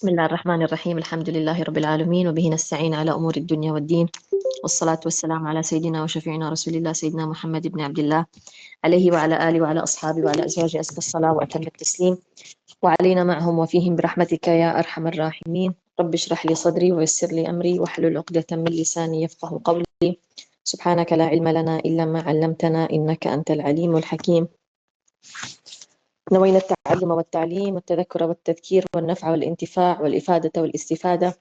بسم الله الرحمن الرحيم الحمد لله رب العالمين وبه نستعين على أمور الدنيا والدين والصلاة والسلام على سيدنا وشفيعنا رسول الله سيدنا محمد بن عبد الله عليه وعلى آله وعلى أصحابه وعلى أزواجه أزكى الصلاة وأتم التسليم وعلينا معهم وفيهم برحمتك يا أرحم الراحمين. رب اشرح لي صدري ويسر لي أمري واحلل عقدة من لساني يفقه قولي. سبحانك لا علم لنا إلا ما علمتنا إنك أنت العليم الحكيم. نوينا التعلم والتعليم والتذكر والتذكير والنفع والانتفاع والإفادة والاستفادة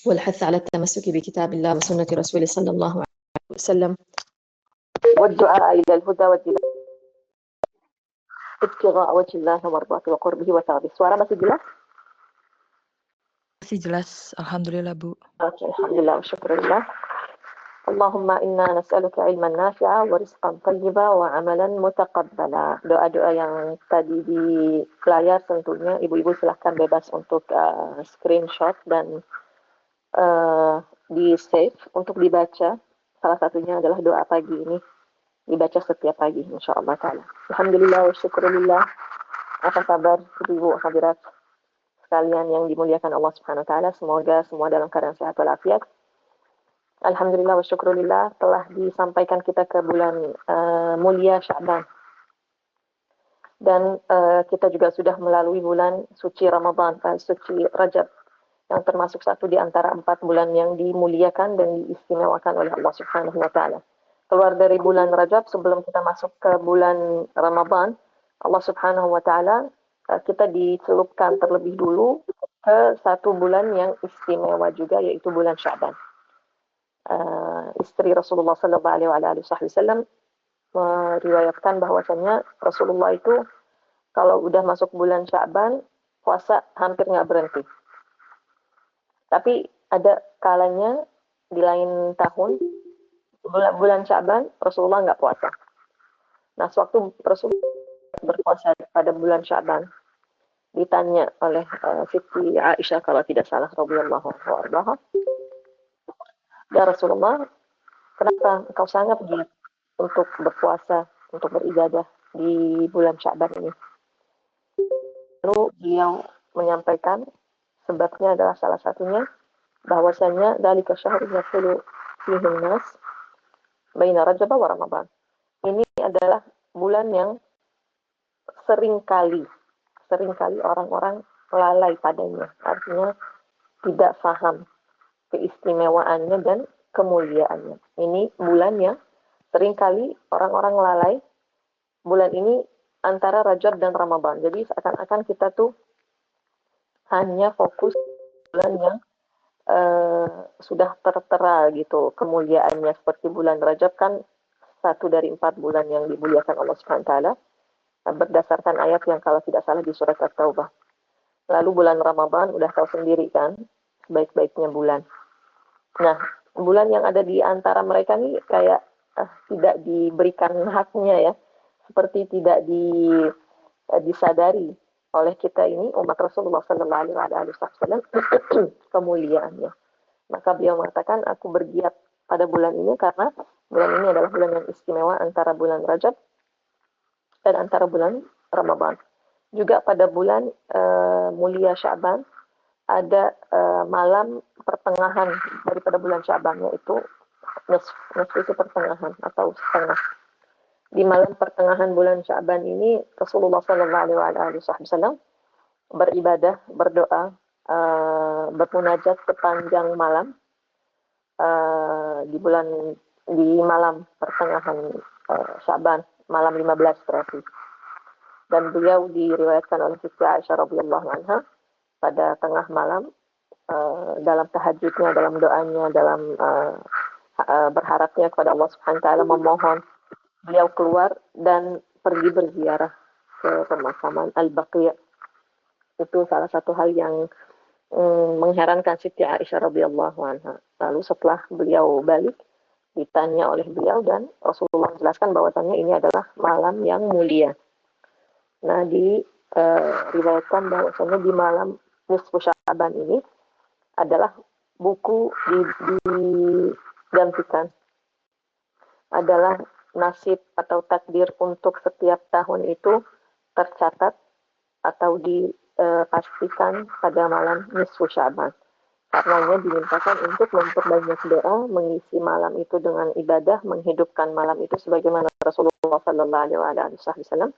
والحث على التمسك بكتاب الله وسنة رسوله صلى الله عليه وسلم والدعاء إلى الهدى والدلالة ابتغاء وجه الله ومرضاته وقربه وثوابه. Suara masih jelas? Masih jelas, alhamdulillah Bu. Oke, alhamdulillah wa syukurillah. Allahumma inna nas'aluka ilman nafi'a wa rizqan thayyiba wa amalan mutaqabbala. Doa-doa yang tadi di layar tentunya ibu-ibu silahkan bebas untuk screenshot dan di save untuk dibaca. Salah satunya adalah doa pagi ini, dibaca setiap pagi insyaallah ta'ala. Alhamdulillah wa syukurillah. Apa kabar ibu-ibu hadirat sekalian yang dimuliakan Allah Subhanahu wa taala? Semoga semua dalam keadaan sehat walafiat. Alhamdulillah wa syukurillah, telah disampaikan kita ke bulan mulia Sya'ban. Dan kita juga sudah melalui bulan suci Ramadan, suci Rajab, yang termasuk satu di antara 4 bulan yang dimuliakan dan diistimewakan oleh Allah Subhanahu wa taala. Keluar dari bulan Rajab sebelum kita masuk ke bulan Ramadan, Allah Subhanahu wa taala kita dicelupkan terlebih dulu ke satu bulan yang istimewa juga, yaitu bulan Sya'ban. Istri Rasulullah sallallahu alaihi wasallam meriwayatkan bahwasanya Rasulullah itu kalau udah masuk bulan Sya'ban puasa hampir nggak berhenti. Tapi ada kalanya di lain tahun bulan Sya'ban Rasulullah nggak puasa. Nah, sewaktu Rasulullah berpuasa pada bulan Sya'ban, ditanya oleh Siti Aisyah kalau tidak salah radhiyallahu anha, ya Rasulullah, kenapa engkau sangat giat untuk berpuasa, untuk beribadah di bulan Sya'ban ini? Lalu beliau menyampaikan sebabnya adalah salah satunya bahwasanya dzalika syahrun yaqulu fihi an-nas baina Rajab wa Ramadan. Ini adalah bulan yang seringkali orang-orang lalai padanya. Artinya tidak paham keistimewaannya dan kemuliaannya. Ini bulan yang seringkali orang-orang lalai. Bulan ini antara Rajab dan Ramadan. Jadi seakan-akan kita tuh hanya fokus bulan yang sudah tertera gitu kemuliaannya, seperti bulan Rajab kan satu dari 4 bulan yang dimuliakan Allah Subhanahu wa taala berdasarkan ayat yang kalau tidak salah di surat At-Taubah. Lalu bulan Ramadan udah tahu sendiri kan baik-baiknya bulan. Nah, bulan yang ada di antara mereka nih kayak tidak diberikan haknya ya, seperti tidak disadari oleh kita ini umat Rasulullah sallallahu alaihi wasallam kemuliaannya. Maka beliau mengatakan, aku bergiat pada bulan ini karena bulan ini adalah bulan yang istimewa antara bulan Rajab dan antara bulan Ramadan. Juga pada bulan mulia Sya'ban ada malam pertengahan daripada bulan Sya'ban, yaitu nisf itu pertengahan atau setengah. Di malam pertengahan bulan Sya'ban ini Rasulullah sallallahu alaihi wasallam beribadah, berdoa, bermunajat sepanjang malam di malam pertengahan Sya'ban, malam 15 berarti. Dan beliau diriwayatkan oleh Siti Aisyah radhiyallahu anha pada tengah malam dalam tahajudnya, dalam doanya, dalam berharapnya kepada Allah Subhanahu wa taala, memohon, beliau keluar dan pergi berziarah ke pemakaman Al-Baqi'. Itu salah satu hal yang mengherankan Siti Aisyah radhiyallahu anha. Lalu setelah beliau balik, ditanya oleh beliau dan Rasulullah menjelaskan bahwasannya ini adalah malam yang mulia. Nah, diriwayatkan bahwasannya di malam nisfu Sya'ban ini adalah buku digantikan, adalah nasib atau takdir untuk setiap tahun itu tercatat atau pastikan pada malam nisfu Sya'ban. Karenanya dimintakan untuk memperbanyak doa, mengisi malam itu dengan ibadah, menghidupkan malam itu sebagaimana Rasulullah Sallallahu Alaihi Wasallam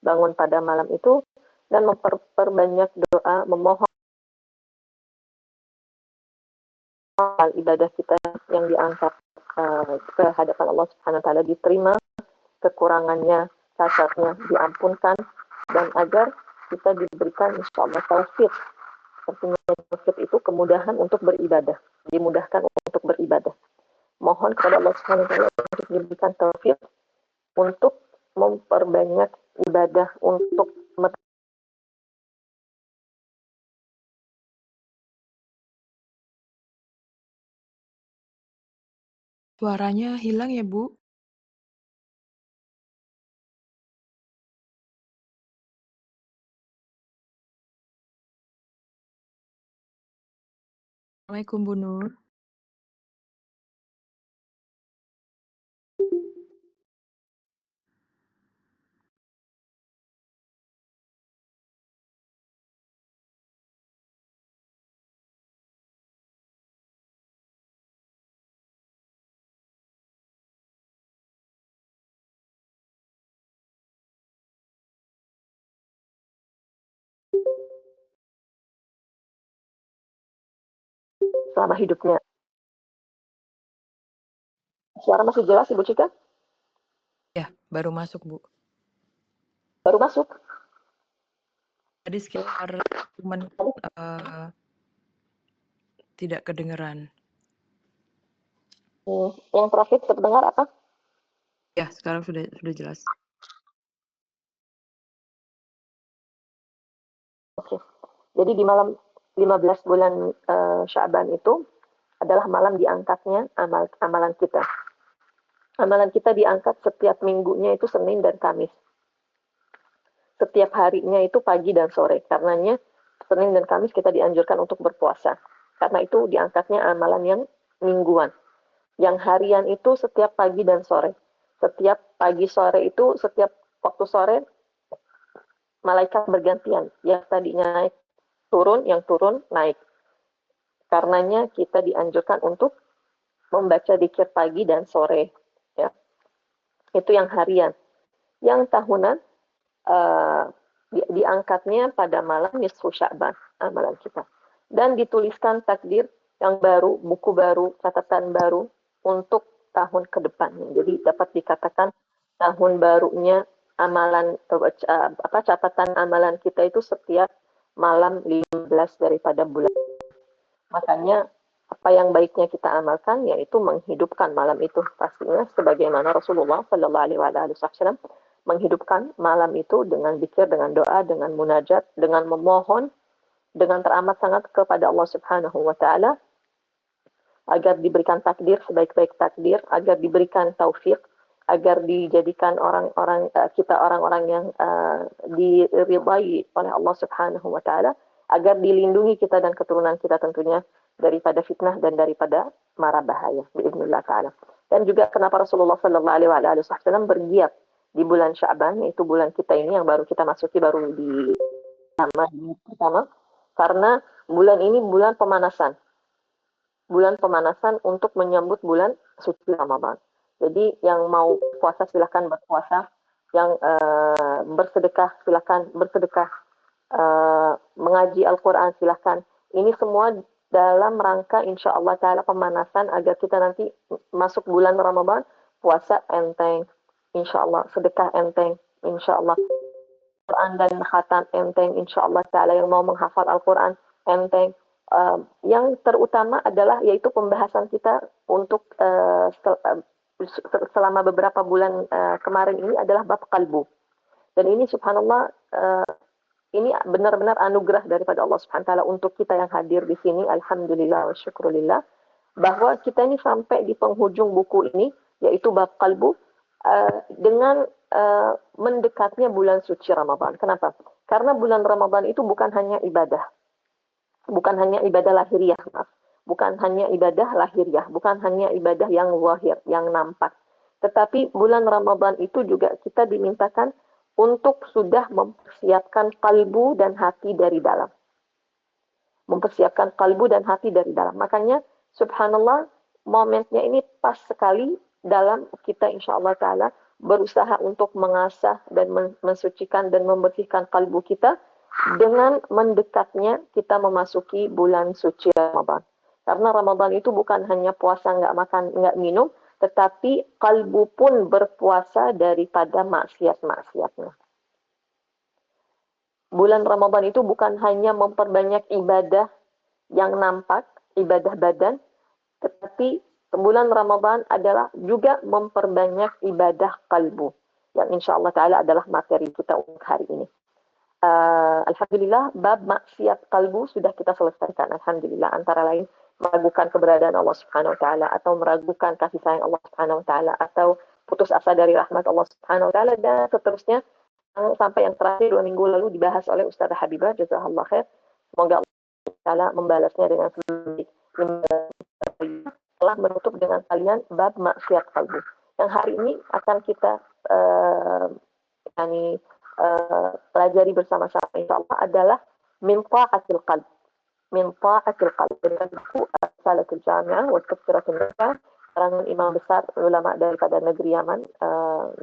bangun pada malam itu dan memperbanyak doa, memohon ibadah kita yang diangkat ke hadapan Allah Subhanahu Wa Taala diterima, kekurangannya, cacatnya diampunkan, dan agar kita diberikan insya Allah taufik. Artinya taufik itu kemudahan untuk beribadah, dimudahkan untuk beribadah. Mohon kepada Allah Subhanahu Wa Taala untuk diberikan taufik untuk memperbanyak ibadah, untuk Suaranya hilang ya, Bu? Assalamualaikum, Bu Nur. selama hidupnya. Suara masih jelas, Ibu Cika? Ya, baru masuk, Bu. Baru masuk. Tadi sekitar cuman tidak kedengeran. Yang terakhir terdengar apa? Ya, sekarang sudah jelas. Oke. Jadi di malam 15 bulan Sya'ban itu adalah malam diangkatnya amalan kita. Amalan kita diangkat setiap minggunya itu Senin dan Kamis. Setiap harinya itu pagi dan sore. Karenanya Senin dan Kamis kita dianjurkan untuk berpuasa. Karena itu diangkatnya amalan yang mingguan. Yang harian itu setiap pagi dan sore. Setiap pagi sore itu, setiap waktu sore, malaikat bergantian. Yang tadinya naik, turun, yang turun, naik. Karenanya kita dianjurkan untuk membaca dzikir pagi dan sore. Ya. Itu yang harian. Yang tahunan, diangkatnya pada malam nisfu Sya'ban, amalan kita. Dan dituliskan takdir yang baru, buku baru, catatan baru untuk tahun ke depannya. Jadi dapat dikatakan tahun barunya amalan catatan amalan kita itu setiap malam 15 daripada bulan. Makanya apa yang baiknya kita amalkan yaitu menghidupkan malam itu pastinya sebagaimana Rasulullah Sallallahu Alaihi Wasallam menghidupkan malam itu dengan zikir, dengan doa, dengan munajat, dengan memohon, dengan teramat sangat kepada Allah Subhanahu wa taala agar diberikan takdir sebaik-baik takdir, agar diberikan taufik, agar dijadikan orang-orang yang diridhai oleh Allah Subhanahu wa taala, agar dilindungi kita dan keturunan kita tentunya daripada fitnah dan daripada mara bahaya biiznillah taala. Dan juga kenapa Rasulullah sallallahu alaihi wasallam bergiat di bulan Sya'ban, yaitu bulan kita ini yang baru kita masuki, baru di pertama, karena bulan ini bulan pemanasan. Bulan pemanasan untuk menyambut bulan suci Ramadan. Jadi yang mau puasa silahkan berpuasa, yang bersedekah silahkan bersedekah, mengaji Al-Quran silahkan. Ini semua dalam rangka insya Allah ta'ala pemanasan agar kita nanti masuk bulan Ramadan, puasa enteng, insya Allah, sedekah enteng, insya Allah, Quran dan khatam enteng, insya Allah ta'ala, yang mau menghafal Al-Quran enteng. Yang terutama adalah yaitu pembahasan kita untuk selama beberapa bulan kemarin ini adalah bab kalbu. Dan ini subhanallah, ini benar-benar anugerah daripada Allah Subhanahu wa taala untuk kita yang hadir di sini. Alhamdulillah wa syukurillah bahwa kita ini sampai di penghujung buku ini yaitu bab kalbu dengan mendekatnya bulan suci Ramadan. Kenapa? Karena bulan Ramadan itu bukan hanya ibadah. Bukan hanya ibadah lahiriah, maaf. Bukan hanya ibadah lahiriah, bukan hanya ibadah yang zahir, yang nampak. Tetapi bulan Ramadan itu juga kita dimintakan untuk sudah mempersiapkan kalbu dan hati dari dalam. Mempersiapkan kalbu dan hati dari dalam. Makanya subhanallah momennya ini pas sekali dalam kita insyaAllah ta'ala berusaha untuk mengasah dan mensucikan dan membersihkan kalbu kita dengan mendekatnya kita memasuki bulan suci Ramadan. Karena Ramadan itu bukan hanya puasa nggak makan, nggak minum, tetapi kalbu pun berpuasa daripada maksiat-maksiatnya. Bulan Ramadan itu bukan hanya memperbanyak ibadah yang nampak, ibadah badan, tetapi bulan Ramadan adalah juga memperbanyak ibadah kalbu, yang insya Allah ta'ala adalah materi kita untuk hari ini. Alhamdulillah, bab maksiat kalbu sudah kita selesaikan. Alhamdulillah, antara lain meragukan keberadaan Allah Subhanahu Wa Taala atau meragukan kasih sayang Allah Subhanahu Wa Taala atau putus asa dari rahmat Allah Subhanahu Wa Taala dan seterusnya, sampai yang terakhir 2 minggu lalu dibahas oleh Ustazah Habibah, jazakallah khair. Semoga Allah Taala membalasnya dengan sebaik. Telah menutup dengan kalian bab maksiat kalbu. Yang hari ini akan kita pelajari bersama-sama insyaallah adalah min ta'atil qalb. Min ta'atil qalb. Dengan buku Salatul Jami'ah wa Tafsiratul Nisa, karangan imam besar ulama daripada negeri Yaman, 200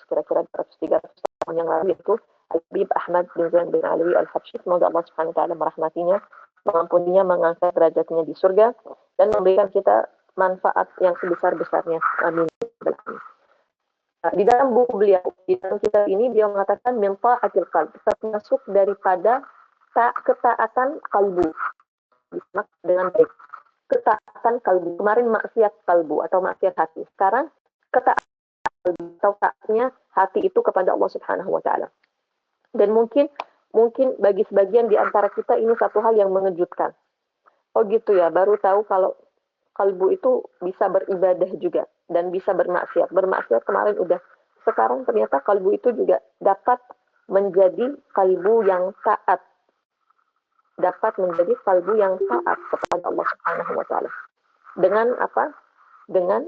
kira-kira 200-300 tahun yang lalu, yaitu Habib Ahmad bin Zain bin Alwi Al-Habsyi. Semoga Allah Subhanahu wa taala merahmatinya, mengampuninya, mengangkat derajatnya di surga dan memberikan kita manfaat yang sebesar-besarnya. Amin. Di dalam buku beliau, di dalam kitab ini beliau mengatakan min ta'atil qalb, termasuk daripada ketaatan kalbu. Disimak dengan baik. Ketaatan kalbu. Kemarin maksiat kalbu atau maksiat hati. Sekarang ketaatan kalbu atau taatnya hati itu kepada Allah Subhanahu wa taala. Dan mungkin bagi sebagian di antara kita ini satu hal yang mengejutkan. Oh gitu ya, baru tahu kalau kalbu itu bisa beribadah juga dan bisa bermaksiat. Bermaksiat kemarin udah. Sekarang ternyata kalbu itu juga dapat menjadi kalbu yang taat. Dapat menjadi kalbu yang taat kepada Allah Subhanahu wa taala. Dengan apa? Dengan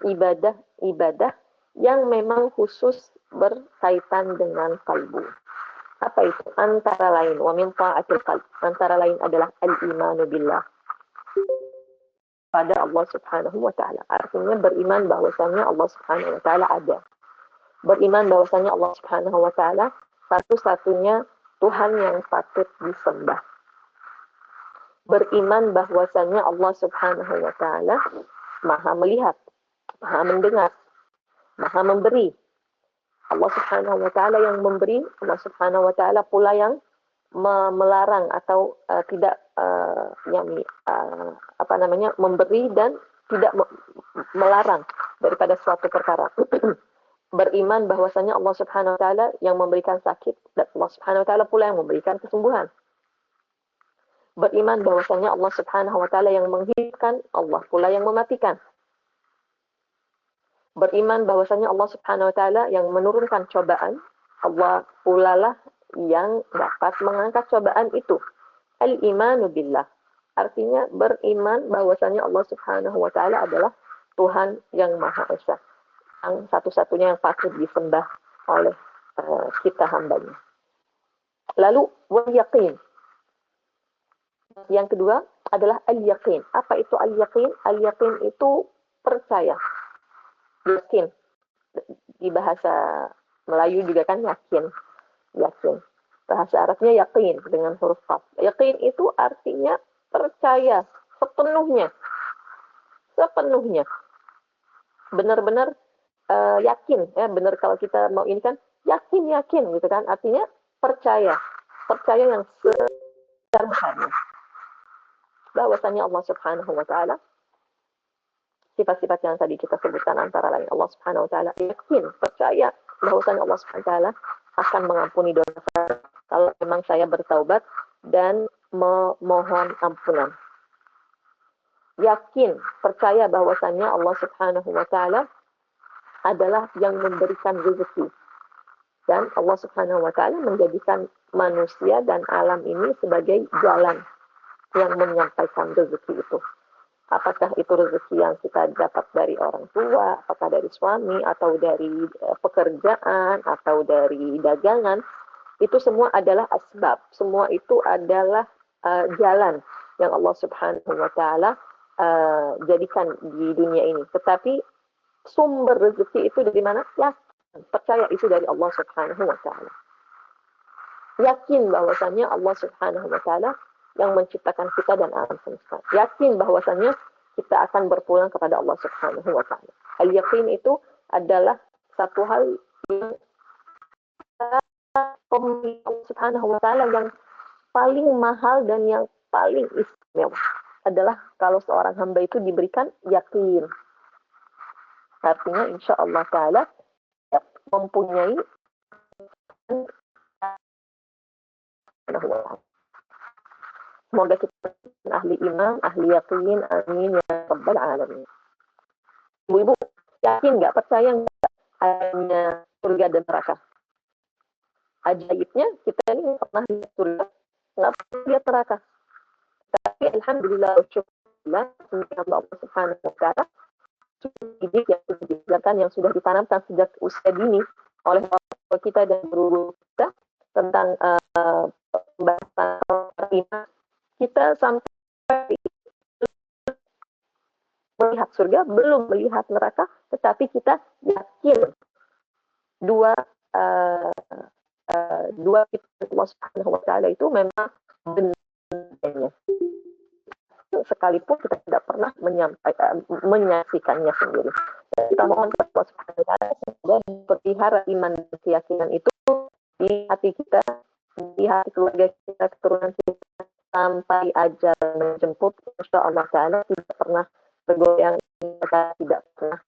ibadah-ibadah yang memang khusus berkaitan dengan kalbu. Apa itu? Antara lain wa min ta'atil qalb. Antara lain adalah al-imanu billah. Pada Allah Subhanahu wa taala. Artinya beriman bahwasanya Allah Subhanahu wa taala ada. Beriman bahwasanya Allah Subhanahu wa taala satu-satunya Tuhan yang patut disembah. Beriman bahwasanya Allah Subhanahu wa taala Maha melihat, Maha mendengar, Maha memberi. Allah Subhanahu wa taala yang memberi, Allah Subhanahu wa taala pula yang melarang atau tidak memberi dan tidak melarang daripada suatu perkara. Beriman bahwasanya Allah Subhanahu wa taala yang memberikan sakit dan Allah Subhanahu wa taala pula yang memberikan kesembuhan. Beriman bahwasanya Allah Subhanahu wa taala yang menghidupkan, Allah pula yang mematikan. Beriman bahwasanya Allah Subhanahu wa taala yang menurunkan cobaan, Allah pula lah yang dapat mengangkat cobaan itu. Al-imanu billah. Artinya beriman bahwasanya Allah Subhanahu wa taala adalah Tuhan yang Maha Esa, yang satu-satunya yang patut disembah oleh kita hambanya. Lalu wal yaqin. Yang kedua adalah al-yaqin. Apa itu al-yaqin? Al-yaqin itu percaya. Yakin. Di bahasa Melayu juga kan yakin. Yakin. Bahasa Arabnya yakin dengan huruf qaf. Yakin itu artinya percaya sepenuhnya. Sepenuhnya. Benar-benar yakin. Ya, benar kalau kita mau ini kan yakin gitu kan. Artinya percaya. Percaya yang sebesar-besarnya. Bahwasanya Allah Subhanahu wa taala sifat-sifat yang tadi kita sebutkan antara lain Allah Subhanahu wa taala yakin, percaya bahwasanya Allah Subhanahu wa taala akan mengampuni dosa kalau memang saya bertaubat dan memohon ampunan. Yakin, percaya bahwasanya Allah Subhanahu wa taala adalah yang memberikan rezeki. Dan Allah Subhanahu wa taala menjadikan manusia dan alam ini sebagai jalan yang menyampaikan rezeki itu. Apakah itu rezeki yang kita dapat dari orang tua, apakah dari suami, atau dari pekerjaan, atau dari dagangan, itu semua adalah asbab. Semua itu adalah jalan yang Allah Subhanahu wa Ta'ala jadikan di dunia ini. Tetapi sumber rezeki itu dari mana? Ya, percaya itu dari Allah Subhanahu wa Ta'ala. Yakin bahwasannya Allah Subhanahu wa Ta'ala yang menciptakan kita dan alam semesta. Yakin bahwasannya kita akan berpulang kepada Allah Subhanahu wa Ta'ala. Al-yaqin itu adalah satu hal yang pemilik Allah Subhanahu wa Ta'ala yang paling mahal dan yang paling istimewa adalah kalau seorang hamba itu diberikan yakin. Artinya insya Allah Ta'ala mempunyai semoga kita ahli iman, ahli yakin, amin ya rabbal alamin. Ibu-ibu yakin nggak, percaya nggak adanya surga dan neraka? Ajaibnya kita ini pernah lihat surga, nggak pernah lihat neraka. Tapi alhamdulillah, syukurlah Allah Subhanahu wa Ta'ala didik yang sudah diajarkan, yang sudah ditanamkan sejak usia dini oleh orang kita dan guru kita tentang pembahasan iman. Kita sampai melihat surga, belum melihat neraka, tetapi kita yakin dua Allah Subhanahu wa Ta'ala itu memang benar. Sekalipun kita tidak pernah menyaksikannya sendiri. Kita mohon kepada Allah Subhanahu wa Ta'ala semoga berpelihara iman dan keyakinan itu di hati kita, di hati keluarga kita, keturunan kita, sampai ajal menjemput. Insya Allah Ta'ala tidak pernah bergoyang, kita tidak pernah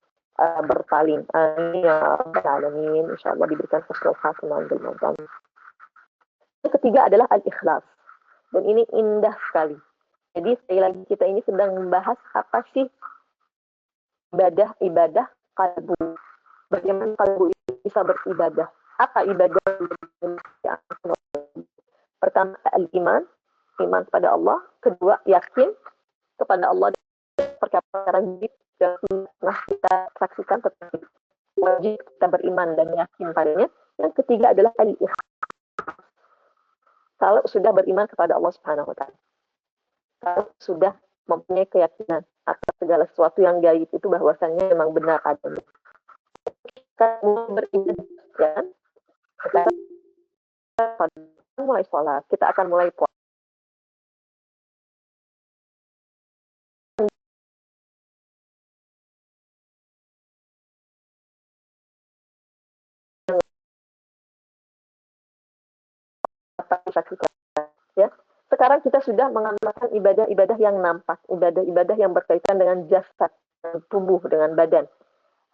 berpaling. Amin ya rabbal alamin. Insya Allah diberikan husnul khatimah. Yang ketiga adalah al-ikhlas, dan ini indah sekali. Jadi sekali lagi kita ini sedang membahas apa sih ibadah kalbu. Bagaimana kalbu itu bisa beribadah? Apa ibadah? Pertama al-iman, iman kepada Allah. Kedua yakin kepada Allah, perkara yang pernah kita saksikan, tetapi wajib kita beriman dan yakin padanya. Yang ketiga adalah al-ikhlas. Kalau sudah beriman kepada Allah Subhanahu wa Ta'ala, kalau sudah mempunyai keyakinan atas segala sesuatu yang gaib itu bahwasannya memang benar adanya. Kita beribadah, ya, kita mulai sholat, kita akan mulai puasa. Ya. Sekarang kita sudah mengamalkan ibadah-ibadah yang nampak, ibadah-ibadah yang berkaitan dengan jasad, tubuh, dengan badan.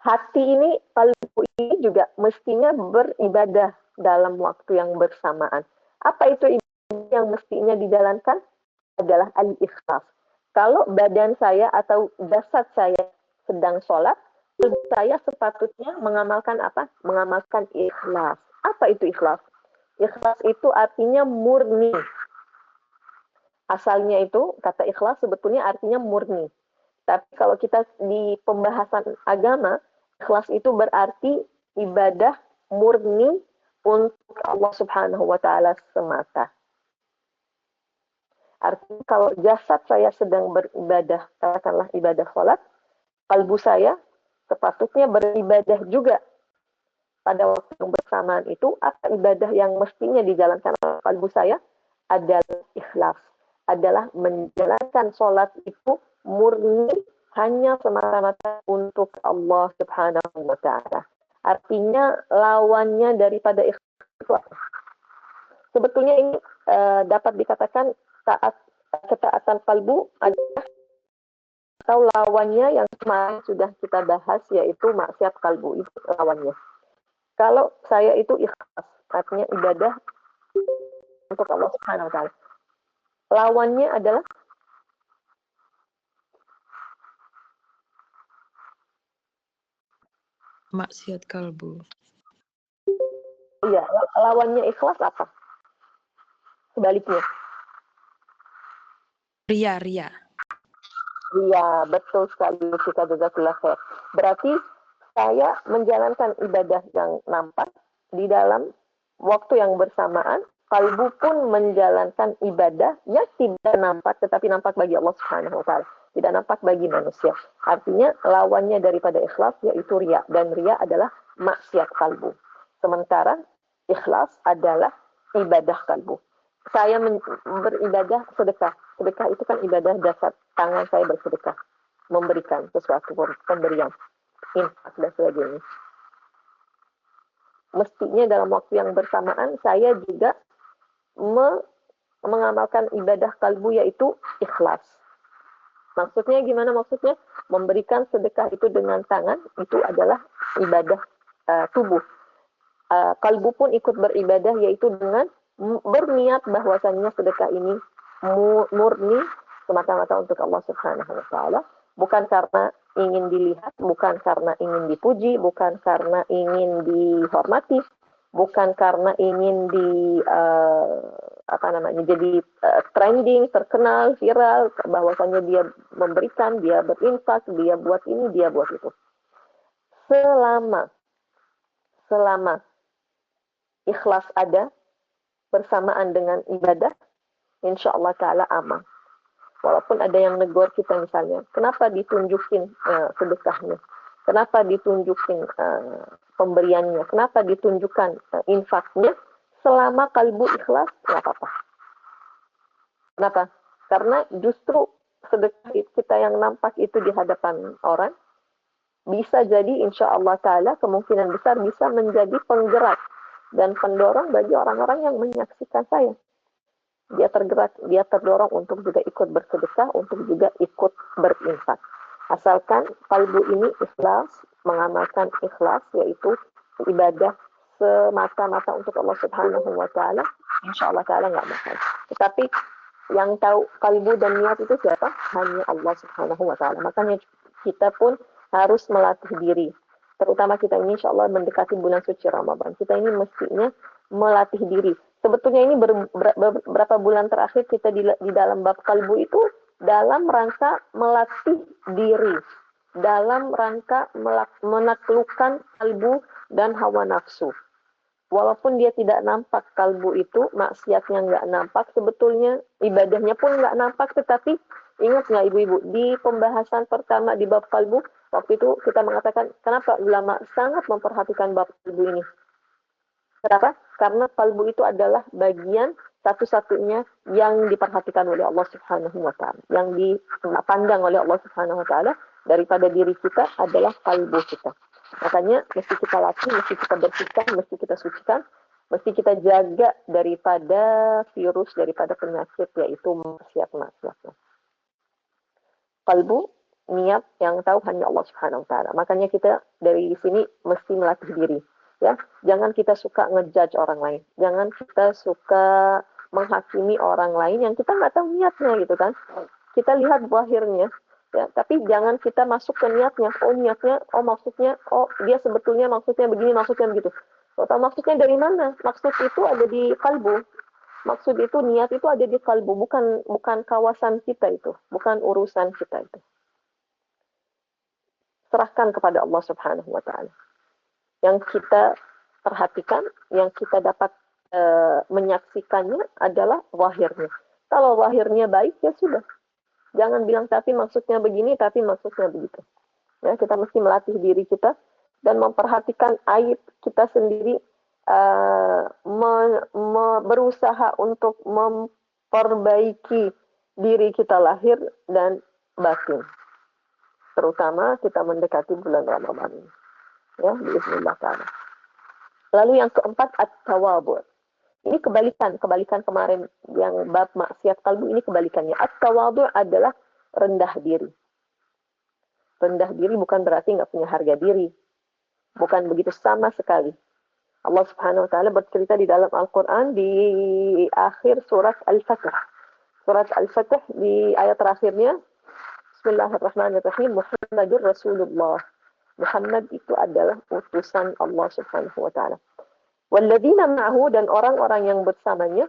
Hati ini, kalbu ini juga mestinya beribadah dalam waktu yang bersamaan. Apa itu ibadah yang mestinya dijalankan? Adalah al-ikhlas. Kalau badan saya atau jasad saya sedang sholat, saya sepatutnya mengamalkan apa? Mengamalkan ikhlas. Apa itu ikhlas? Ikhlas itu artinya murni. Asalnya itu, kata ikhlas sebetulnya artinya murni. Tapi kalau kita di pembahasan agama, ikhlas itu berarti ibadah murni untuk Allah Subhanahu wa Ta'ala semata. Artinya kalau jasad saya sedang beribadah, katakanlah ibadah sholat, kalbu saya sepatutnya beribadah juga. Pada waktu yang bersamaan itu, apa ibadah yang mestinya dijalankan oleh kalbu saya? Adalah ikhlas. Adalah menjalankan sholat itu murni hanya semata-mata untuk Allah Subhanahu wa Ta'ala. Artinya lawannya daripada ikhlas itu apa? Sebetulnya ini dapat dikatakan saat ketaatan kalbu adalah, atau lawannya yang kemarin sudah kita bahas, yaitu maksiat kalbu, itu lawannya. Kalau saya itu ikhlas, artinya ibadah untuk Allah Subhanahu wa Ta'ala. Lawannya adalah Maksiat kalbu. iya, lawannya ikhlas apa? Sebaliknya. Ria. Iya, betul sekali Lucia, jazakallah khair. Berarti saya menjalankan ibadah yang nampak di dalam waktu yang bersamaan, kalbu pun menjalankan ibadah yang tidak nampak tetapi nampak bagi Allah Subhanahu wa taala, tidak nampak bagi manusia. Artinya lawannya daripada ikhlas yaitu riya, dan riya adalah maksiat kalbu. Sementara ikhlas adalah ibadah kalbu. Saya beribadah sedekah. Sedekah itu kan ibadah dasar. Tangan saya bersedekah. Memberikan sesuatu pemberian. Infak dan sebagainya. Mestinya dalam waktu yang bersamaan saya juga mengamalkan ibadah kalbu yaitu ikhlas. Maksudnya gimana maksudnya? Memberikan sedekah itu dengan tangan itu adalah ibadah tubuh. Kalbu pun ikut beribadah yaitu dengan berniat bahwasannya sedekah ini murni semata-mata untuk Allah Subhanahu wa taala, bukan karena ingin dilihat, bukan karena ingin dipuji, bukan karena ingin dihormati, bukan karena ingin jadi trending, terkenal, viral bahwasannya dia memberikan, dia berinfak, dia buat ini, dia buat itu. Selama ikhlas ada bersamaan dengan ibadah, insya Allah ta'ala aman. Walaupun ada yang negor kita misalnya, kenapa ditunjukin sedekahnya, kenapa ditunjukin pemberiannya, kenapa ditunjukkan infaknya, selama kalbu ikhlas, nggak apa-apa. Kenapa? Karena justru sedekah kita yang nampak itu di hadapan orang, bisa jadi insya Allah ta'ala kemungkinan besar bisa menjadi penggerak dan pendorong bagi orang-orang yang menyaksikan saya. Dia tergerak, dia terdorong untuk juga ikut bersedekah, untuk juga ikut berinfak. Asalkan kalbu ini ikhlas, mengamalkan ikhlas, yaitu ibadah semata-mata untuk Allah Subhanahu wa ta'ala, insya Allah ta'ala nggak masalah. Tetapi yang tahu kalbu dan niat itu siapa? Hanya Allah Subhanahu wa ta'ala. Makanya kita pun harus melatih diri. Terutama kita ini insya Allah mendekati bulan suci Ramadan. Kita ini mestinya melatih diri. Sebetulnya ini beberapa bulan terakhir kita di dalam bab kalbu itu dalam rangka melatih diri. Dalam rangka menaklukkan kalbu dan hawa nafsu. Walaupun dia tidak nampak kalbu itu, maksiatnya nggak nampak, sebetulnya ibadahnya pun nggak nampak, tetapi ingat nggak ibu-ibu, di pembahasan pertama di bab kalbu, waktu itu kita mengatakan, kenapa ulama sangat memperhatikan bab kalbu ini? Kenapa? Karena kalbu itu adalah bagian satu-satunya yang diperhatikan oleh Allah Subhanahu wa ta'ala. Yang dipandang oleh Allah Subhanahu wa ta'ala daripada diri kita adalah kalbu kita. Makanya mesti kita latih, mesti kita bersihkan, mesti kita sucikan, mesti kita jaga daripada virus, daripada penyakit, yaitu maksiat-maksiat. Kalbu, niat yang tahu hanya Allah Subhanahu wa ta'ala. Makanya kita dari sini mesti melatih diri. Ya, jangan kita suka ngejudge orang lain. Jangan kita suka menghakimi orang lain yang kita nggak tahu niatnya gitu kan. Kita lihat zahirnya. Ya, tapi jangan kita masuk ke niatnya. Oh niatnya, oh maksudnya, oh dia sebetulnya maksudnya begini, maksudnya begitu. Atau maksudnya dari mana? Maksud itu ada di kalbu. Maksud itu, niat itu ada di kalbu, bukan kawasan kita itu, bukan urusan kita itu. Serahkan kepada Allah Subhanahu wa ta'ala. Yang kita perhatikan, yang kita dapat menyaksikannya adalah zahirnya. Kalau zahirnya baik, ya sudah. Jangan bilang tapi maksudnya begini, tapi maksudnya begitu. Ya, kita mesti melatih diri kita dan memperhatikan aib kita sendiri, berusaha untuk memperbaiki diri kita lahir dan batin. Terutama kita mendekati bulan Ramadan ini. Ya, bismillah ta'ala. Lalu yang keempat, at-tawadhu'. Ini kebalikan kemarin yang bab maksiat kalbu, ini kebalikannya. At-tawadhu' adalah rendah diri. Rendah diri bukan berarti nggak punya harga diri. Bukan begitu sama sekali. Allah Subhanahu wa ta'ala bercerita di dalam Al-Quran di akhir surat Al-Fatih. Surat Al-Fatih di ayat terakhirnya, Bismillahirrahmanirrahim, Muhammadur Rasulullah. Muhammad itu adalah utusan Allah Subhanahu wa ta'ala. Walladzina ma'ahu, dan orang-orang yang bersamanya,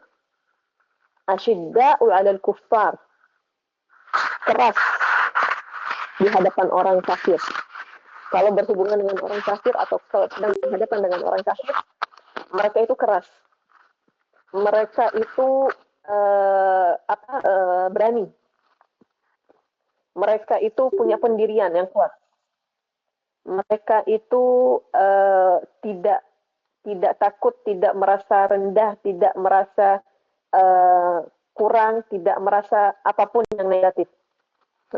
asyidda'u 'alal kuffar, keras di hadapan orang kafir. Kalau berhubungan dengan orang kafir atau sedang berhadapan dengan orang kafir, mereka itu keras. Mereka itu berani. Mereka itu punya pendirian yang kuat. Mereka itu tidak takut, tidak merasa rendah, tidak merasa kurang, tidak merasa apapun yang negatif.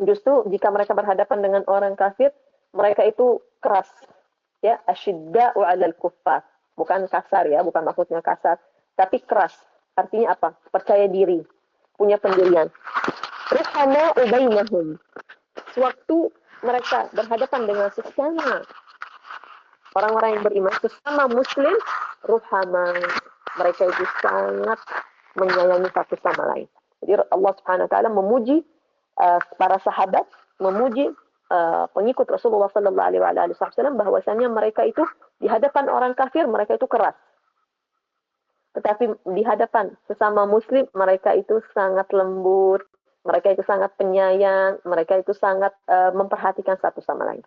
Justru jika mereka berhadapan dengan orang kafir, mereka itu keras, ya, asyidda'u 'alal kuffar. Bukan kasar ya, bukan maksudnya kasar, tapi keras. Artinya apa? Percaya diri, punya pendirian. Ruhama bainahum. Sewaktu mereka berhadapan dengan sesama orang-orang yang beriman, sesama muslim, ruhama, mereka itu sangat menyayangi satu sama lain. Jadi Allah Subhanahu wa taala memuji para sahabat, memuji pengikut Rasulullah sallallahu alaihi wasallam bahwasanya mereka itu di hadapan orang kafir mereka itu keras. Tetapi di hadapan sesama muslim mereka itu sangat lembut, mereka itu sangat penyayang, mereka itu sangat memperhatikan satu sama lain.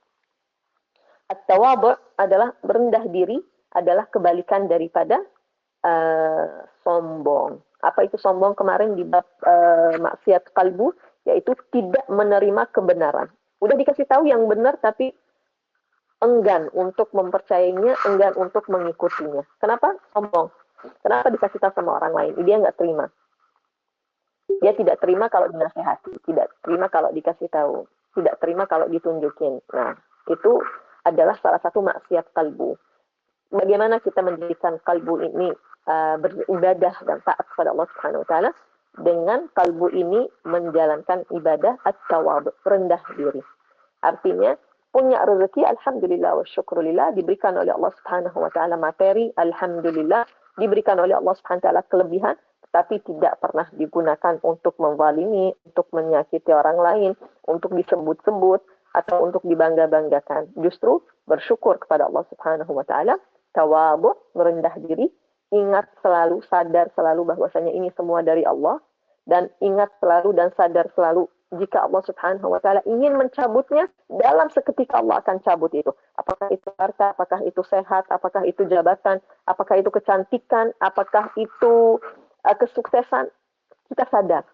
At-tawadhu' adalah berendah diri, adalah kebalikan daripada sombong. Apa itu sombong kemarin di bab maksiat kalbu, yaitu tidak menerima kebenaran. Udah dikasih tahu yang benar tapi enggan untuk mempercayainya, enggan untuk mengikutinya. Kenapa? Sombong. Kenapa dikasih tahu sama orang lain? Dia nggak terima. Dia tidak terima kalau dinasehati, tidak terima kalau dikasih tahu, tidak terima kalau ditunjukin. Nah, itu adalah salah satu maksiat kalbu. Bagaimana kita menjadikan kalbu ini beribadah dan taat kepada Allah Subhanahu wa taala? Dengan kalbu ini menjalankan ibadah at-tawadhu, rendah diri. Artinya punya rezeki alhamdulillah wa syukrulillah, diberikan oleh Allah Subhanahu wa taala materi alhamdulillah, diberikan oleh Allah Subhanahu wa taala kelebihan, tapi tidak pernah digunakan untuk menzalimi, untuk menyakiti orang lain, untuk disebut-sebut atau untuk dibangga-banggakan. Justru bersyukur kepada Allah Subhanahu wa taala, tawadhu, merendah diri, ingat selalu, sadar selalu bahwasanya ini semua dari Allah, dan ingat selalu dan sadar selalu jika Allah Subhanahu wa taala ingin mencabutnya, dalam seketika Allah akan cabut itu. Apakah itu harta, apakah itu sehat, apakah itu jabatan, apakah itu kecantikan, apakah itu kesuksesan, kita sadar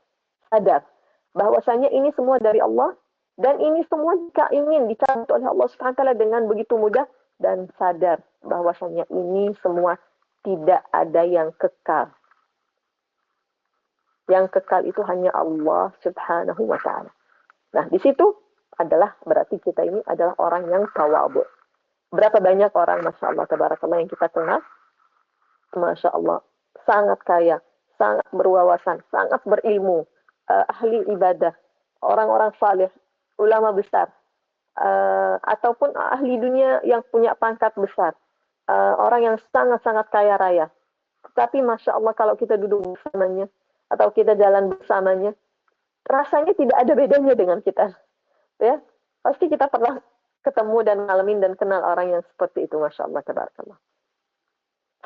bahwasanya ini semua dari Allah, dan ini semua jika ingin dicabut oleh Allah Subhanahu wa taala dengan begitu mudah, dan sadar bahwasanya ini semua tidak ada yang kekal. Yang kekal itu hanya Allah Subhanahu wa taala. Nah, di situ adalah berarti kita ini adalah orang yang tawadhu. Berapa banyak orang, Masya Allah, tabarakallah, yang kita kenal, Masya Allah, sangat kaya, sangat berwawasan, sangat berilmu, ahli ibadah, orang-orang saleh, ulama besar, ataupun ahli dunia yang punya pangkat besar, orang yang sangat-sangat kaya raya. Tetapi Masya Allah, kalau kita duduk bersamanya, atau kita jalan bersamanya, rasanya tidak ada bedanya dengan kita. Ya, pasti kita pernah ketemu dan ngalamin dan kenal orang yang seperti itu, Masya Allah, tabarakallah.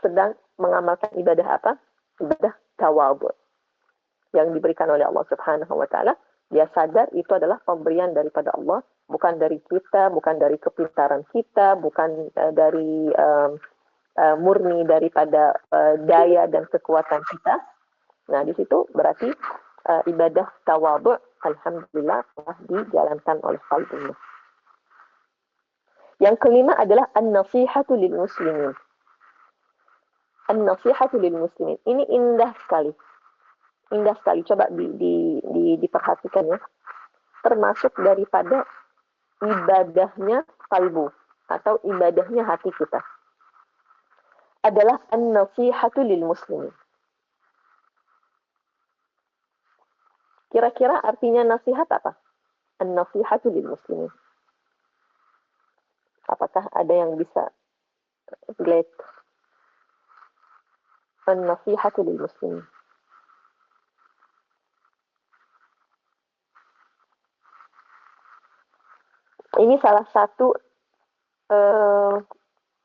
Sedang mengamalkan ibadah apa? Ibadah tawadhu yang diberikan oleh Allah Subhanahu wa taala. Dia sadar itu adalah pemberian daripada Allah, bukan dari kita, bukan dari kepintaran kita, bukan dari murni daripada daya dan kekuatan kita. Nah, di situ berarti ibadah tawadhu alhamdulillah telah dijalankan oleh qalbunya. Yang kelima adalah an-nasihatu lil muslimin. An-nasihatu lil muslimin. Ini indah sekali. Indah sekali. Coba diperhatikan ya. Termasuk daripada ibadahnya kalbu atau ibadahnya hati kita. Adalah an-nasihatu lil muslimin. Kira-kira artinya nasihat apa? An-nasihatu lil muslimin. Apakah ada yang bisa relate? An-nasihatu lil muslimin. Ini salah satu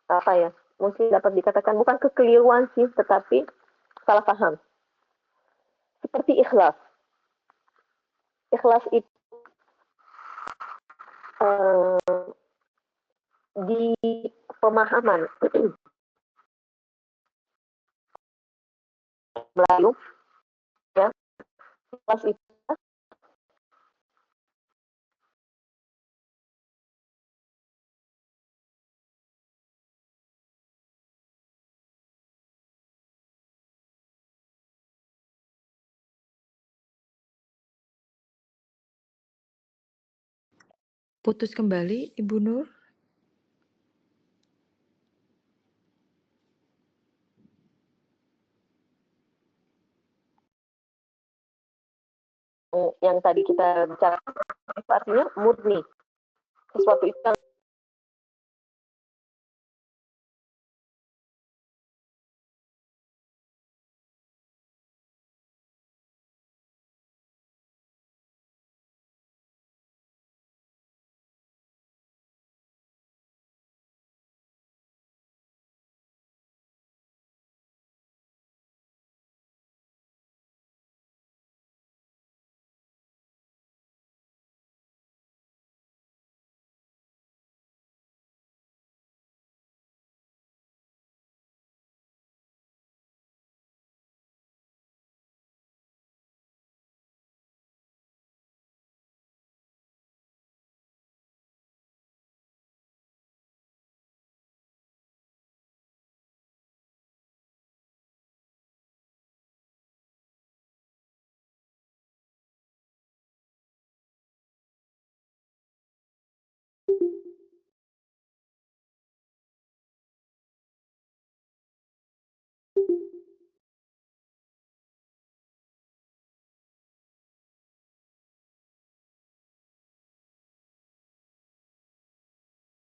apa ya? Mungkin dapat dikatakan bukan kekeliruan sih, tetapi salah paham. Seperti ikhlas. Ikhlas itu di pemahaman Melayu, ya, pas itu Putus kembali, Ibu Nur. yang tadi kita bicara itu artinya murni, sesuatu itu yang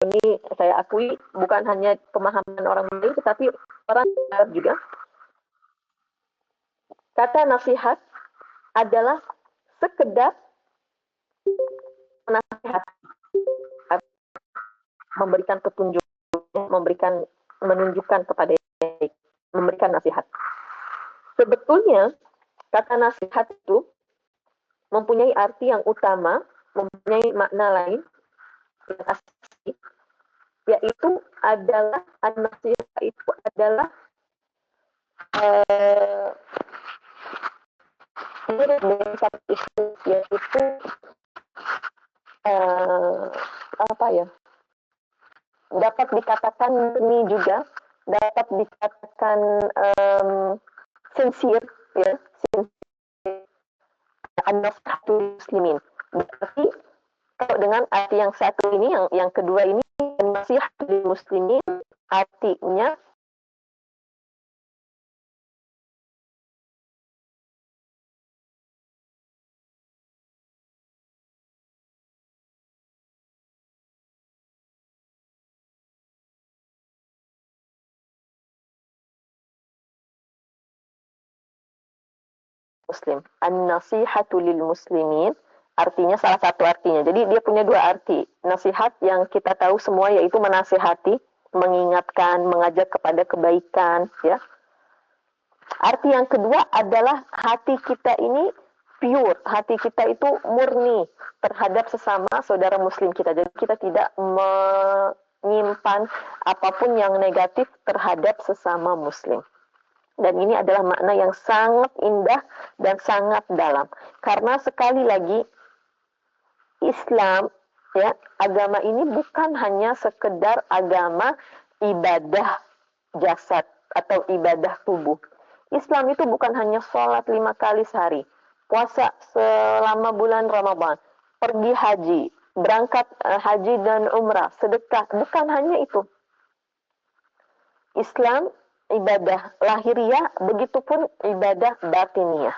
ini saya akui bukan hanya pemahaman orang Melayu, tetapi orang Arab juga. Kata nasihat adalah sekedar nasihat, memberikan petunjuk, menunjukkan kepada yang memberikan nasihat. Sebetulnya kata nasihat itu mempunyai arti yang utama, mempunyai makna lain yang asli, yaitu adalah nasihat itu adalah mirip dengan satu istilah, yaitu apa ya, dapat dikatakan murni juga, dapat dikatakan sincere, ya, an-nasihatul muslimin. Berarti kalau dengan arti yang satu ini, yang kedua ini, nasihatul muslimin, artinya muslim. An-nasihatu lil muslimin artinya salah satu artinya. Jadi dia punya dua arti. Nasihat yang kita tahu semua yaitu menasihati, mengingatkan, mengajak kepada kebaikan, ya. Arti yang kedua adalah hati kita ini pure, hati kita itu murni terhadap sesama saudara muslim kita. Jadi kita tidak menyimpan apapun yang negatif terhadap sesama muslim. Dan ini adalah makna yang sangat indah dan sangat dalam. Karena sekali lagi, Islam, ya, agama ini bukan hanya sekedar agama ibadah jasad atau ibadah tubuh. Islam itu bukan hanya sholat 5 kali sehari, puasa selama bulan Ramadan, pergi haji, berangkat haji dan umrah, sedekah, bukan hanya itu. Islam ibadah lahiriah, begitupun ibadah batiniah.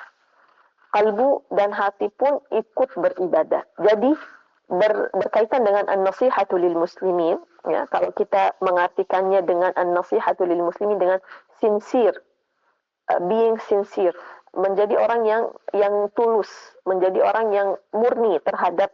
Kalbu dan hati pun ikut beribadah. Jadi berkaitan dengan an-nasihatu lil muslimin, ya, kalau kita mengartikannya dengan an-nasihatu lil muslimin dengan sincere, being sincere, menjadi orang yang tulus, menjadi orang yang murni terhadap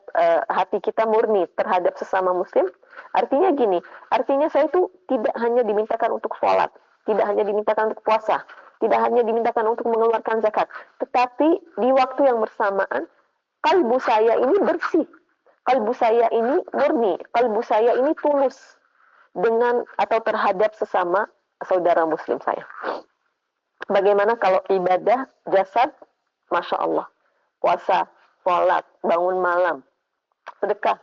hati kita murni terhadap sesama muslim. Artinya gini, artinya saya itu tidak hanya dimintakan untuk sholat, tidak hanya dimintakan untuk puasa, tidak hanya dimintakan untuk mengeluarkan zakat, tetapi di waktu yang bersamaan kalbu saya ini bersih, kalbu saya ini murni, kalbu saya ini tulus dengan atau terhadap sesama saudara muslim saya. Bagaimana kalau ibadah jasad, Masya Allah, puasa, sholat, bangun malam, sedekah,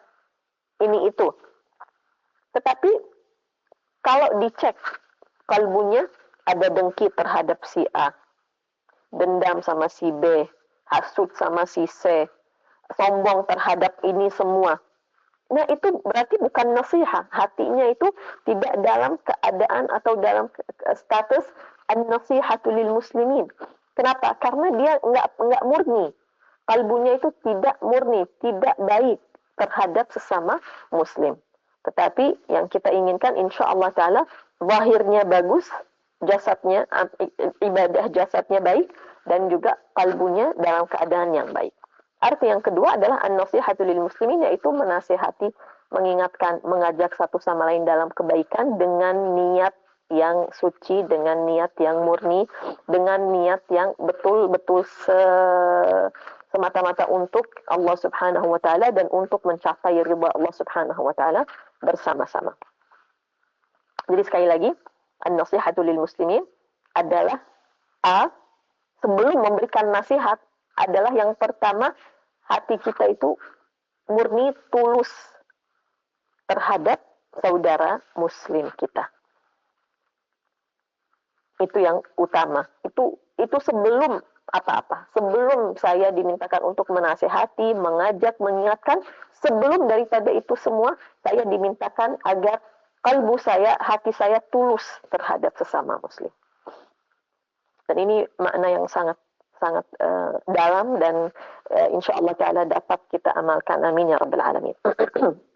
ini itu. Tetapi kalau dicek kalbunya ada dengki terhadap si A, dendam sama si B, hasut sama si C, sombong terhadap ini semua. Nah itu berarti bukan nasihat. Hatinya itu tidak dalam keadaan atau dalam status an-nasihatu lil muslimin. Kenapa? Karena dia nggak murni. Kalbunya itu tidak murni, tidak baik terhadap sesama muslim. Tetapi yang kita inginkan insya Allah Ta'ala zahirnya bagus, jasadnya, ibadah jasadnya baik, dan juga kalbunya dalam keadaan yang baik. Arti yang kedua adalah an-nasihatu lil muslimin, yaitu menasihati, mengingatkan, mengajak satu sama lain dalam kebaikan dengan niat yang suci, dengan niat yang murni, dengan niat yang betul-betul semata-mata untuk Allah Subhanahu wa taala dan untuk mencapai ridha Allah Subhanahu wa taala bersama-sama. Jadi sekali lagi, an-nasihatu lil muslimin adalah sebelum memberikan nasihat adalah yang pertama, hati kita itu murni tulus terhadap saudara muslim kita. Itu yang utama. Itu sebelum apa-apa. Sebelum saya dimintakan untuk menasihati, mengajak, mengingatkan, sebelum daripada itu semua, saya dimintakan agar kalbu saya, hati saya tulus terhadap sesama muslim. Dan ini makna yang sangat dalam dan insya Allah Ta'ala dapat kita amalkan, amin ya rabbal alamin.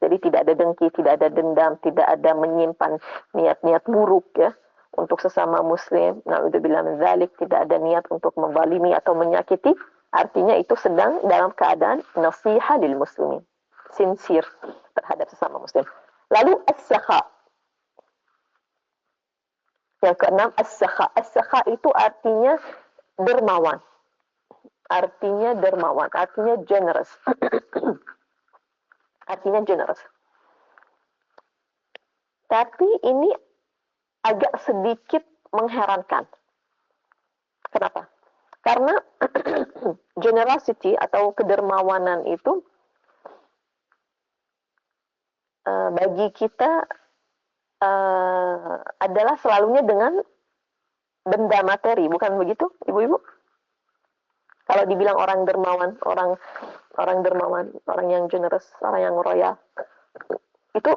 Jadi tidak ada dengki, tidak ada dendam, tidak ada menyimpan niat-niat buruk ya untuk sesama muslim. Na'udzubillah min dzalik, tidak ada niat untuk membalimi atau menyakiti. Artinya itu sedang dalam keadaan nasihat lil muslimin, sincere terhadap sesama muslim. Lalu as-sakha. Yang keenam, as-sakha. As-sakha itu artinya dermawan. Artinya dermawan, artinya generous. Artinya generous. Tapi ini agak sedikit mengherankan. Kenapa? Karena generosity atau kedermawanan itu bagi kita adalah selalunya dengan benda materi, bukan begitu, ibu-ibu? Kalau dibilang orang dermawan, orang dermawan, orang yang generous, orang yang royal, itu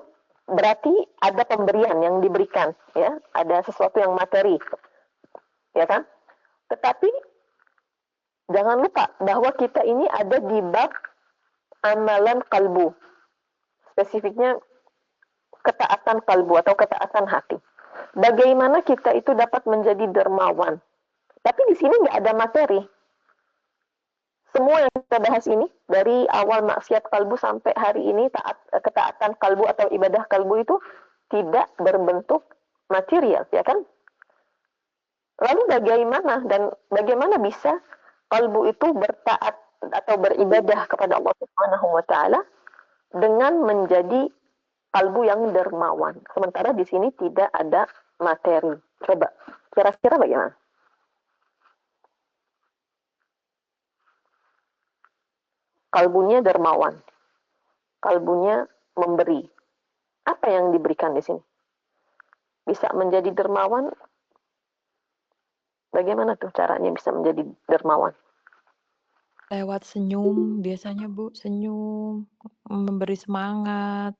berarti ada pemberian yang diberikan, ya, ada sesuatu yang materi, ya kan? Tetapi jangan lupa bahwa kita ini ada di bab amalan kalbu, spesifiknya ketaatan kalbu atau ketaatan hati. Bagaimana kita itu dapat menjadi dermawan? Tapi di sini nggak ada materi. Semua yang kita bahas ini, dari awal maksiat kalbu sampai hari ini, ketaatan kalbu atau ibadah kalbu itu tidak berbentuk material, ya kan? Lalu bagaimana bisa kalbu itu bertaat atau beribadah kepada Allah Subhanahu wa taala dengan menjadi kalbu yang dermawan. Sementara di sini tidak ada materi. Coba, kira-kira bagaimana? Kalbunya dermawan, kalbunya memberi. Apa yang diberikan di sini? Bisa menjadi dermawan? Bagaimana tuh caranya bisa menjadi dermawan? Lewat senyum, biasanya Bu, senyum, memberi semangat,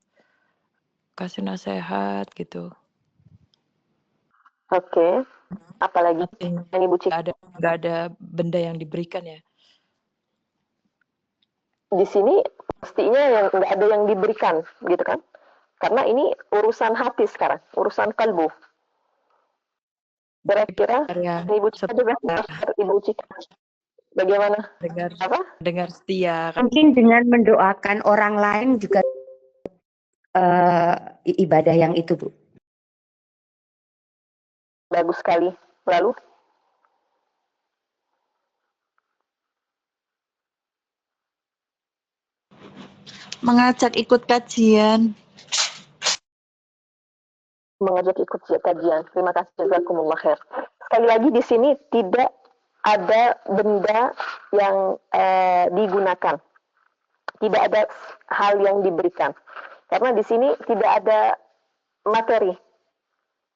kasih nasihat gitu. Oke. Apalagi yang Ibu Cik? Nggak ada benda yang diberikan ya. Di sini pastinya yang nggak ada yang diberikan, gitu kan? Karena ini urusan hati sekarang, urusan kalbu. Kira-kira Ibu Cik juga, Ibu Cik, bagaimana? Dengar setia. Mungkin dengan mendoakan orang lain juga ibadah yang itu, Bu. Bagus sekali. Lalu? Mengajak ikut kajian. Mengajak ikut kajian. Terima kasih, jazakumullah khair. Sekali lagi di sini tidak ada benda yang digunakan. Tidak ada hal yang diberikan. Karena di sini tidak ada materi.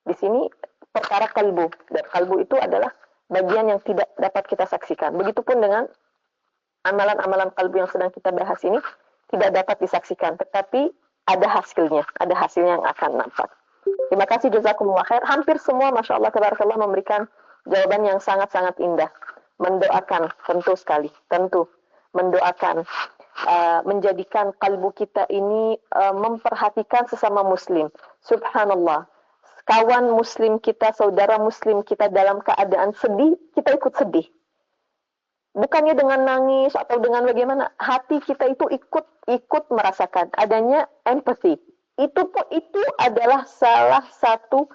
Di sini perkara kalbu. Dan kalbu itu adalah bagian yang tidak dapat kita saksikan. Begitupun dengan amalan-amalan kalbu yang sedang kita bahas ini tidak dapat disaksikan. Tetapi ada hasilnya yang akan nampak. Terima kasih, jazakumullah khair. Hampir semua, Masya Allah, tabarakallah, memberikan jawaban yang sangat-sangat indah. Mendoakan, tentu sekali. Tentu. Mendoakan. Menjadikan kalbu kita ini memperhatikan sesama muslim. Subhanallah. Kawan muslim kita, saudara muslim kita dalam keadaan sedih, kita ikut sedih. Bukannya dengan nangis atau dengan bagaimana, hati kita itu ikut merasakan adanya empathy. Itu adalah salah satu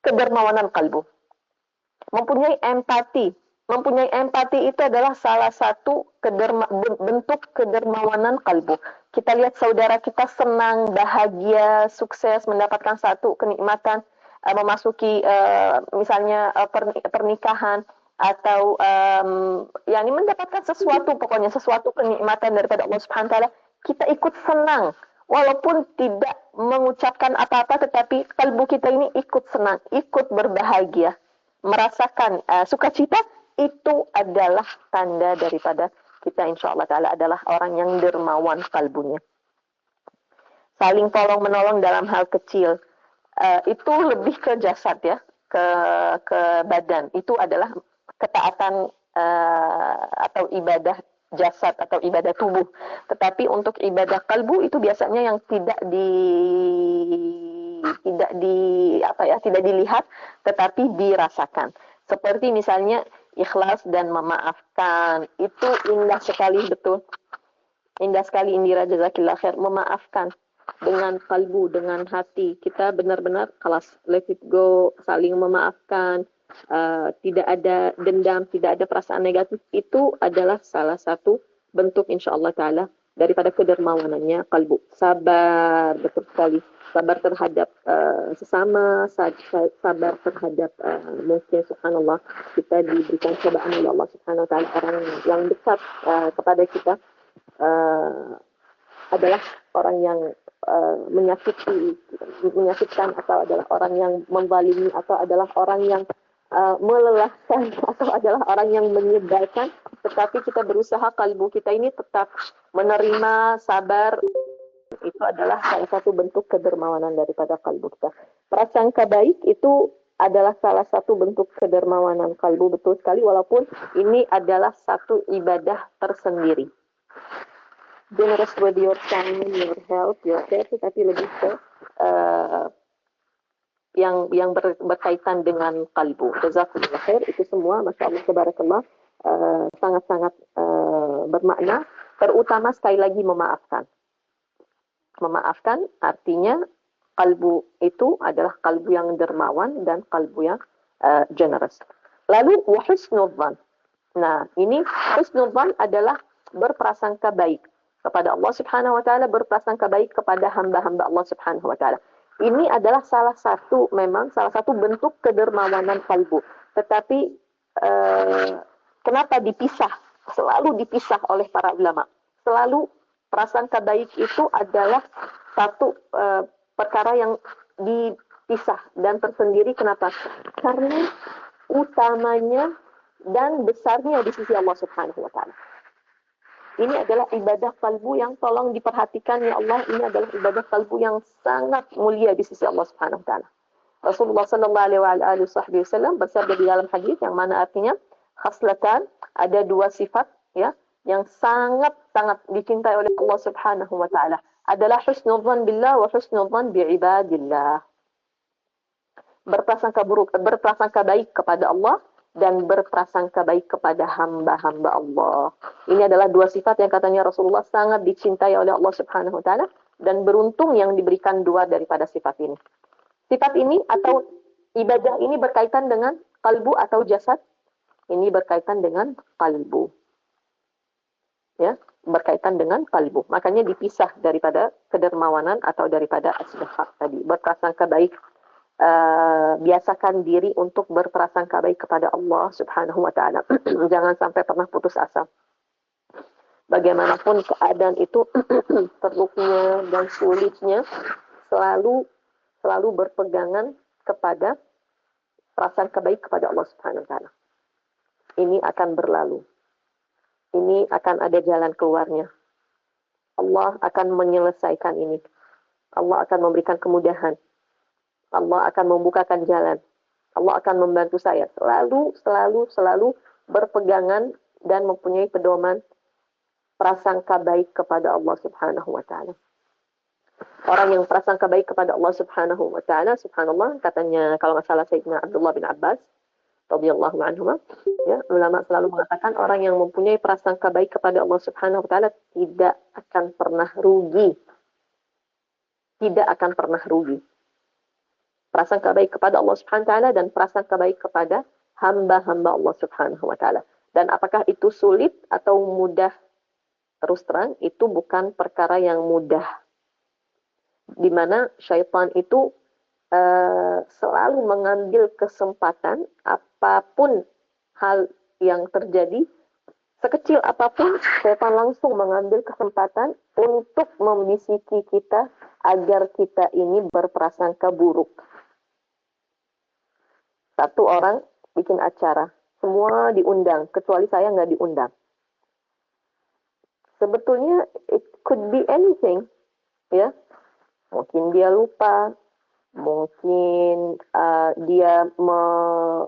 kedermawanan kalbu. Mempunyai empati itu adalah salah satu bentuk kedermawanan kalbu. Kita lihat saudara kita senang, bahagia, sukses, mendapatkan satu kenikmatan, memasuki misalnya pernikahan, atau yakni mendapatkan sesuatu, pokoknya sesuatu kenikmatan daripada Allah Subhanahu wa taala, kita ikut senang. Walaupun tidak mengucapkan apa-apa, tetapi kalbu kita ini ikut senang, ikut berbahagia, merasakan sukacita. Itu adalah tanda daripada kita insya Allah ta'ala adalah orang yang dermawan kalbunya. Saling tolong menolong dalam hal kecil, itu lebih ke jasad ya, ke badan. Itu adalah ketaatan atau ibadah jasad atau ibadah tubuh. Tetapi untuk ibadah kalbu itu biasanya yang tidak dilihat, tetapi dirasakan. Seperti misalnya ikhlas dan memaafkan. Itu indah sekali, betul. Indah sekali, Indira, jazakillah khair. Memaafkan dengan kalbu, dengan hati. Kita benar-benar kelas let it go, saling memaafkan. Tidak ada dendam, tidak ada perasaan negatif. Itu adalah salah satu bentuk insya Allah ta'ala daripada kedermawanannya kalbu. Sabar, betul sekali. Sabar terhadap sesama, sabar terhadap mungkin subhanallah kita diberikan cobaan oleh Allah Subhanahu wa taala, orang yang dekat kepada kita adalah orang yang menyakitkan, atau adalah orang yang membalimi, atau adalah orang yang melelahkan, atau adalah orang yang menyebalkan, tetapi kita berusaha kalbu kita ini tetap menerima, sabar. Itu adalah salah satu bentuk kedermawanan daripada kalbu kita. Prasangka baik itu adalah salah satu bentuk kedermawanan kalbu, betul sekali, walaupun ini adalah satu ibadah tersendiri. Generous with your time, your help, your care, tetapi lebih ke yang berkaitan dengan kalbu. Jazakumullah khair. Itu semua, Masya Allah, tabarakallah, sangat-sangat bermakna, terutama sekali lagi memaafkan. Memaafkan artinya kalbu itu adalah kalbu yang dermawan dan kalbu yang generous. Lalu wa husnul dzan. Nah, ini husnul dzan adalah berprasangka baik kepada Allah Subhanahu wa taala, berprasangka baik kepada hamba-hamba Allah Subhanahu wa taala. Ini adalah salah satu bentuk kedermawanan kalbu. Tetapi kenapa dipisah? Selalu dipisah oleh para ulama. Selalu prasangka baik itu adalah satu perkara yang dipisah dan tersendiri. Kenapa? Karena utamanya dan besarnya di sisi Allah Subhanahu wa taala. Ini adalah ibadah kalbu yang tolong diperhatikan ya Allah. Ini adalah ibadah kalbu yang sangat mulia di sisi Allah Subhanahu wa taala. Rasulullah sallallahu alaihi wasallam bersabda di dalam hadis yang mana artinya khaslatan, ada dua sifat ya yang sangat-sangat dicintai oleh Allah Subhanahu wa taala, adalah husnul dzan billah wa husnul dzan bi ibadillah. Berprasangka baik kepada Allah dan berprasangka baik kepada hamba-hamba Allah. Ini adalah dua sifat yang katanya Rasulullah sangat dicintai oleh Allah Subhanahu wa taala, dan beruntung yang diberikan dua daripada sifat ini. Sifat ini atau ibadah ini berkaitan dengan kalbu atau jasad. Ini berkaitan dengan kalbu. Ya, berkaitan dengan kalbu. Makanya dipisah daripada kedermawanan atau daripada as-sidq tadi. Berprasangka baik, biasakan diri untuk berprasangka baik kepada Allah Subhanahu wa taala. Jangan sampai pernah putus asa. Bagaimanapun keadaan itu teruknya dan sulitnya, selalu berpegangan kepada prasangka baik kepada Allah Subhanahu wa taala. Ini akan berlalu. Ini akan ada jalan keluarnya. Allah akan menyelesaikan ini. Allah akan memberikan kemudahan. Allah akan membukakan jalan. Allah akan membantu saya. Selalu berpegangan dan mempunyai pedoman prasangka baik kepada Allah Subhanahu wa taala. Orang yang prasangka baik kepada Allah Subhanahu wa taala, subhanallah, katanya kalau nggak salah Sayyidina Abdullah bin Abbas radhiyallahu anhuma, ya, ulama selalu mengatakan orang yang mempunyai prasangka baik kepada Allah Subhanahu wa taala tidak akan pernah rugi. Tidak akan pernah rugi. Prasangka baik kepada Allah Subhanahu wa taala dan prasangka baik kepada hamba-hamba Allah Subhanahu wa taala. Dan apakah itu sulit atau mudah? Terus terang, itu bukan perkara yang mudah. Di mana syaitan itu selalu mengambil kesempatan apapun hal yang terjadi, sekecil apapun, syaitan langsung mengambil kesempatan untuk membisiki kita agar kita ini berprasangka buruk. Satu orang bikin acara, semua diundang, kecuali saya nggak diundang. Sebetulnya it could be anything, ya. Mungkin dia lupa, mungkin dia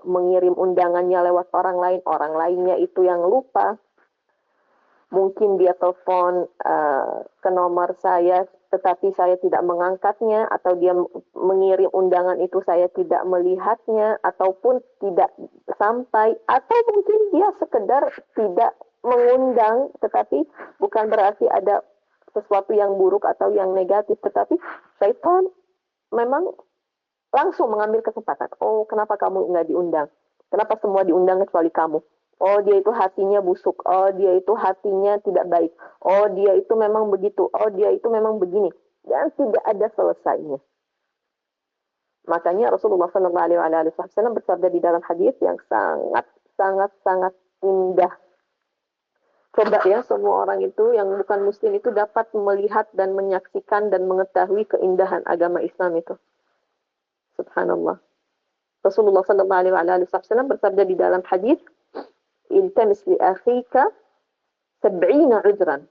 mengirim undangannya lewat orang lainnya itu yang lupa. Mungkin dia telepon ke nomor saya, tetapi saya tidak mengangkatnya, atau dia mengirim undangan itu saya tidak melihatnya, ataupun tidak sampai, atau mungkin dia sekedar tidak mengundang, tetapi bukan berarti ada sesuatu yang buruk atau yang negatif, tetapi syaitan memang langsung mengambil kesempatan. Oh, kenapa kamu nggak diundang? Kenapa semua diundang kecuali kamu? Oh, dia itu hatinya busuk. Oh, dia itu hatinya tidak baik. Oh, dia itu memang begitu. Oh, dia itu memang begini. Dan tidak ada selesainya. Makanya Rasulullah SAW bersabda di dalam hadis yang sangat indah. Coba ya, semua orang itu yang bukan muslim itu dapat melihat dan menyaksikan dan mengetahui keindahan agama Islam itu. Subhanallah. Rasulullah SAW bersabda di dalam hadis, "Iltamis li akhika 70 udran."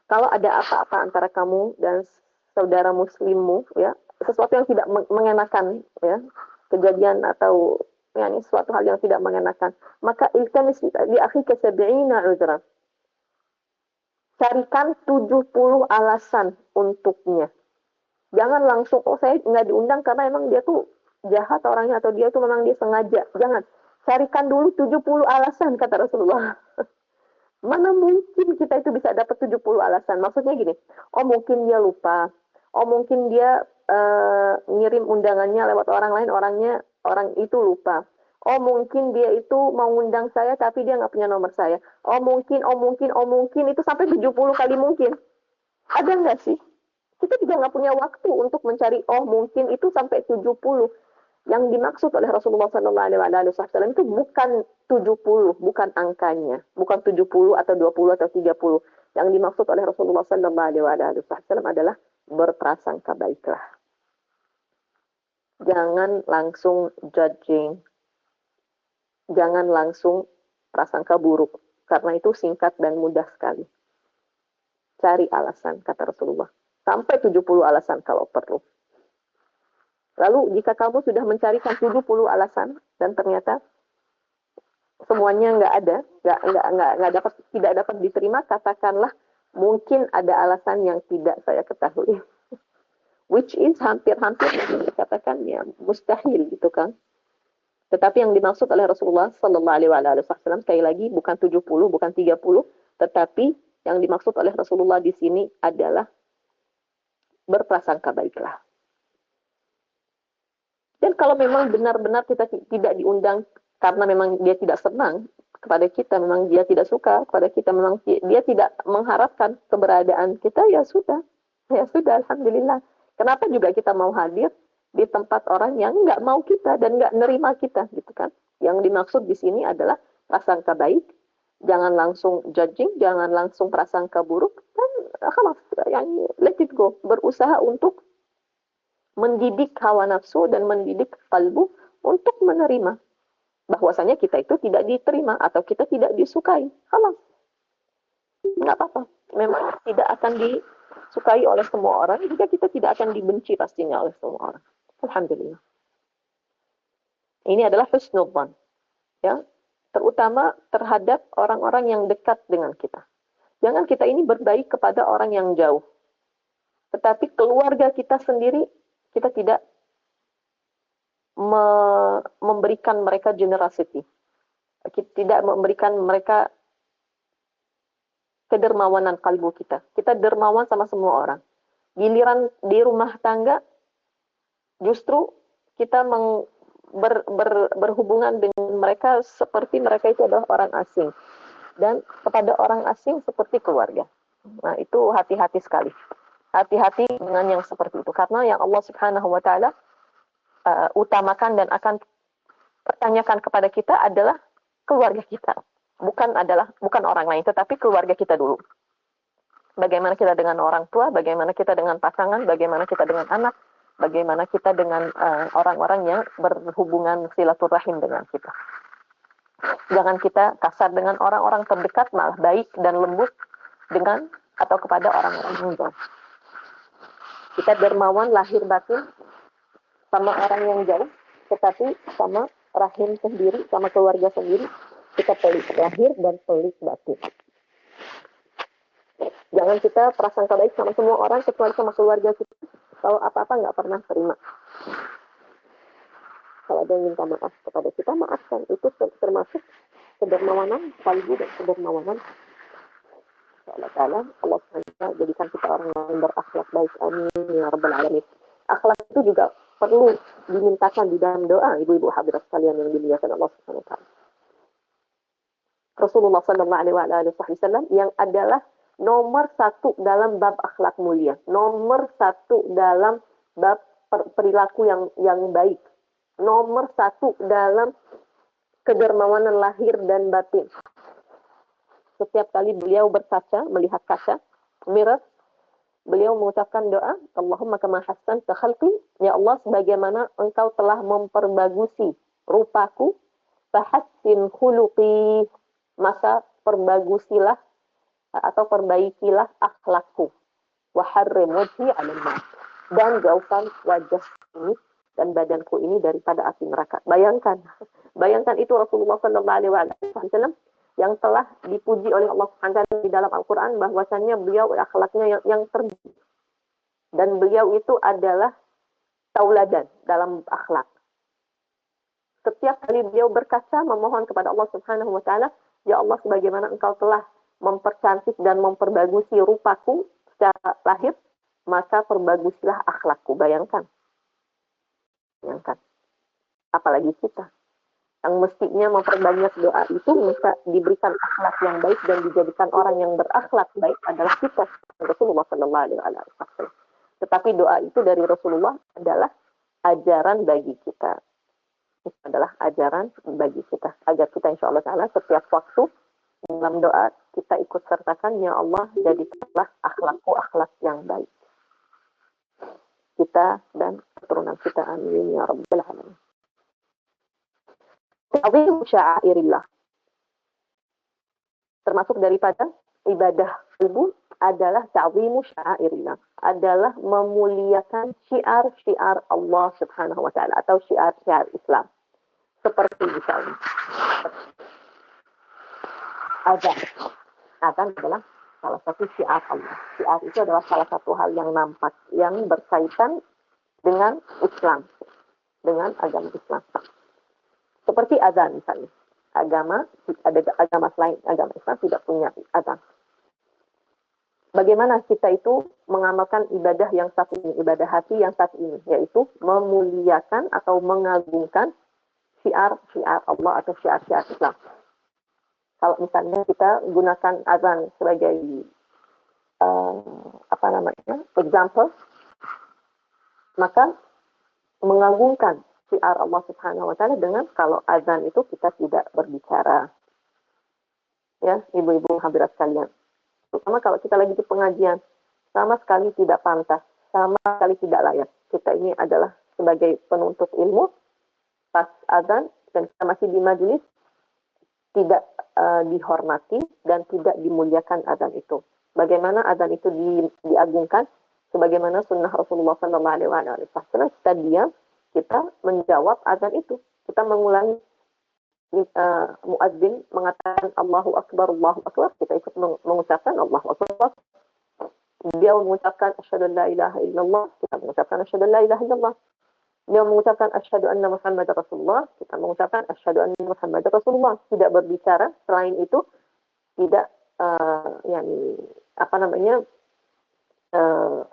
Kalau ada apa-apa antara kamu dan saudara muslimmu, ya, sesuatu yang tidak mengenakan, ya, kejadian atau ini suatu hal yang tidak mengenakan, maka iltamis li akhika 70 udran. Carikan 70 alasan untuknya. Jangan langsung, oh saya nggak diundang karena emang dia tuh jahat orangnya, atau dia tuh memang dia sengaja. Jangan. Carikan dulu 70 alasan, kata Rasulullah. Mana mungkin kita itu bisa dapat 70 alasan? Maksudnya gini, oh mungkin dia lupa. Oh mungkin dia ngirim undangannya lewat orang lain, orang itu lupa. Oh mungkin dia itu mau undang saya tapi dia nggak punya nomor saya. Oh mungkin itu sampai 70 kali mungkin. Ada nggak sih? Kita juga nggak punya waktu untuk mencari oh mungkin itu sampai 70. Yang dimaksud oleh Rasulullah SAW itu bukan 70, bukan angkanya, bukan 70 atau 20 atau 30. Yang dimaksud oleh Rasulullah SAW adalah berprasangka baiklah. Jangan langsung judging. Jangan langsung prasangka buruk, karena itu singkat dan mudah sekali. Cari alasan, kata Rasulullah. Sampai 70 alasan kalau perlu. Lalu jika kamu sudah mencarikan 70 alasan dan ternyata semuanya nggak ada, tidak dapat diterima, katakanlah mungkin ada alasan yang tidak saya ketahui. Which is hampir-hampir dikatakan ya mustahil gitu kan. Tetapi yang dimaksud oleh Rasulullah SAW sekali lagi bukan 70, bukan 30, tetapi yang dimaksud oleh Rasulullah di sini adalah berprasangka baiklah. Dan kalau memang benar-benar kita tidak diundang karena memang dia tidak senang, kepada kita, memang dia tidak suka kepada kita, memang dia tidak mengharapkan keberadaan kita, ya sudah, alhamdulillah. Kenapa juga kita mau hadir di tempat orang yang nggak mau kita dan nggak nerima kita, gitu kan? Yang dimaksud di sini adalah prasangka baik, jangan langsung judging, jangan langsung prasangka buruk, dan khalas, yang let it go, berusaha untuk mendidik hawa nafsu dan mendidik kalbu untuk menerima bahwasanya kita itu tidak diterima atau kita tidak disukai. Halas. Nggak apa-apa. Memang tidak akan disukai oleh semua orang, juga kita tidak akan dibenci pastinya oleh semua orang. Alhamdulillah. Ini adalah husnudzan. Ya, terutama terhadap orang-orang yang dekat dengan kita. Jangan kita ini berbaik kepada orang yang jauh. Tetapi keluarga kita sendiri, kita tidak memberikan mereka generosity. Kita tidak memberikan mereka kedermawanan kalbu kita. Kita dermawan sama semua orang. Giliran di rumah tangga, justru kita berhubungan dengan mereka seperti mereka itu adalah orang asing. Dan kepada orang asing seperti keluarga. Nah, itu hati-hati sekali. Hati-hati dengan yang seperti itu. Karena yang Allah Subhanahu wa Ta'ala utamakan dan akan pertanyakan kepada kita adalah keluarga kita. Bukan orang lain, tetapi keluarga kita dulu. Bagaimana kita dengan orang tua, bagaimana kita dengan pasangan, bagaimana kita dengan anak, bagaimana kita dengan orang-orang yang berhubungan silaturahim dengan kita. Jangan kita kasar dengan orang-orang terdekat, malah baik dan lembut dengan atau kepada orang-orang yang jauh. Kita dermawan lahir batin sama orang yang jauh, tetapi sama rahim sendiri, sama keluarga sendiri, kita pelik lahir dan pelik batin. Jangan kita prasangka baik sama semua orang, kecuali sama keluarga kita. Kalau apa-apa nggak pernah terima. Kalau ada yang minta maaf kepada kita, maafkan. Itu termasuk kedermawanan kalbu dan kedermawanan Allah Ta'ala. Allah SWT jadikan kita orang yang berakhlak baik. Amin ya Rabbal Alamin. Akhlak itu juga perlu dimintakan di dalam doa, ibu-ibu hadirat sekalian yang dimuliakan Allah Subhanahu wa Ta'ala. Rasulullah SAW yang adalah nomor 1 dalam bab akhlak mulia, nomor 1 dalam bab perilaku yang baik, nomor 1 dalam kedermawanan lahir dan batin. Setiap kali beliau berkaca, melihat kaca, mirror, beliau mengucapkan doa, Allahumma kama hassanta khalqi, ya Allah, sebagaimana engkau telah memperbagusi rupaku, fahassin khuluqi, maka perbagusilah atau perbaikilah akhlakku, wa harrim wajhi 'alan nar, dan jauhkan wajah ini dan badanku ini daripada api neraka. Bayangkan itu Rasulullah SAW yang telah dipuji oleh Allah SWT di dalam Al-Quran, bahwasannya beliau akhlaknya yang terbaik. Dan beliau itu adalah tauladan dalam akhlak. Setiap kali beliau berkaca memohon kepada Allah Subhanahu wa Ta'ala, ya Allah, sebagaimana engkau telah mempercantik dan memperbagusi rupaku secara lahir, maka perbagusilah akhlakku. Bayangkan. Apalagi kita yang mestinya memperbanyak doa itu, bisa diberikan akhlak yang baik dan dijadikan orang yang berakhlak baik adalah kita, Rasulullah SAW. Tetapi doa itu dari Rasulullah adalah ajaran bagi kita. Itu adalah ajaran bagi kita. Agar kita insya Allah Ta'ala setiap waktu dalam doa kita ikut sertakan, ya Allah, jadikanlah akhlakku akhlak yang baik. Kita dan keturunan kita, amin ya Rabbal Alamin. Ta'zimu sya'airillah. Termasuk daripada ibadah ilmu adalah ta'zimu sya'airillah, adalah memuliakan syiar-syiar Allah Subhanahu wa Ta'ala atau syiar-syiar Islam. Seperti misalnya azan. Azan adalah salah satu syiar Allah. Syiar itu adalah salah satu hal yang nampak, yang berkaitan dengan Islam, dengan agama Islam. Seperti azan misalnya. Ada agama selain agama Islam tidak punya azan. Bagaimana kita itu mengamalkan ibadah yang satu ini, ibadah hati yang satu ini, yaitu memuliakan atau mengagungkan syiar-syiar Allah atau syiar-syiar Islam. Kalau misalnya kita gunakan azan sebagai example, maka mengagungkan syiar Allah Subhanahu wa taala dengan kalau azan itu kita tidak berbicara. Ya, ibu-ibu hadirat sekalian. Terutama kalau kita lagi di pengajian, sama sekali tidak pantas, sama sekali tidak layak. Kita ini adalah sebagai penuntut ilmu, pas azan dan kita masih di majelis, tidak dihormati dan tidak dimuliakan azan itu. Bagaimana azan itu diagungkan? Sebagaimana sunnah Rasulullah SAW, kita diam, kita menjawab azan itu. Kita mengulangi muadzin mengatakan Allahu Akbar, kita ikut mengucapkan Allahu Akbar. Dia mengucapkan asyhadu an la ilaha illallah, kita mengucapkan asyhadu an la ilaha illallah. Dia mengucapkan asyhadu anna Muhammadar Rasulullah, kita mengucapkan asyhadu anna Muhammadar Rasulullah. Tidak berbicara selain itu, tidak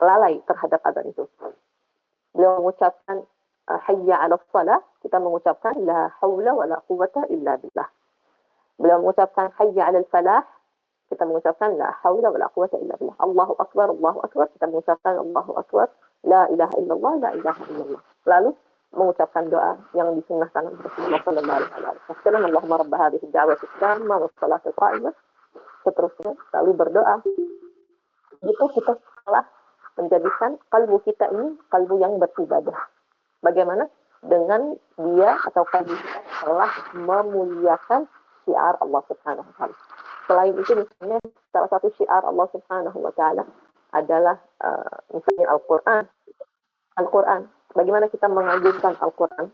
lalai terhadap azan itu. Beliau mengucapkan hayya 'alas shalah, kita mengucapkan la haula wala quwwata illa billah. Beliau mengucapkan hayya 'alal falah, kita mengucapkan la haula wala quwwata illa billah. Allahu akbar, kita mengucapkan Allahu akbar, la ilaha illallah, la ilaha illallah. Lalu mengucapkan doa yang disunnahkan Rasulullah sallallahu alaihi wasallam, Allahumma rabb hadhihi ad-da'wati at-tammah was salati al-qa'imah. Seterusnya lalu berdoa. Itu kita telah menjadikan kalbu kita ini kalbu yang beribadah. Bagaimana? Dengan dia atau kalbu kita telah memuliakan syiar Allah Subhanahu wa taala. Selain itu misalnya salah satu syiar Allah Subhanahu wa taala adalah misalnya Al-Quran. Bagaimana kita mengagungkan Al-Quran?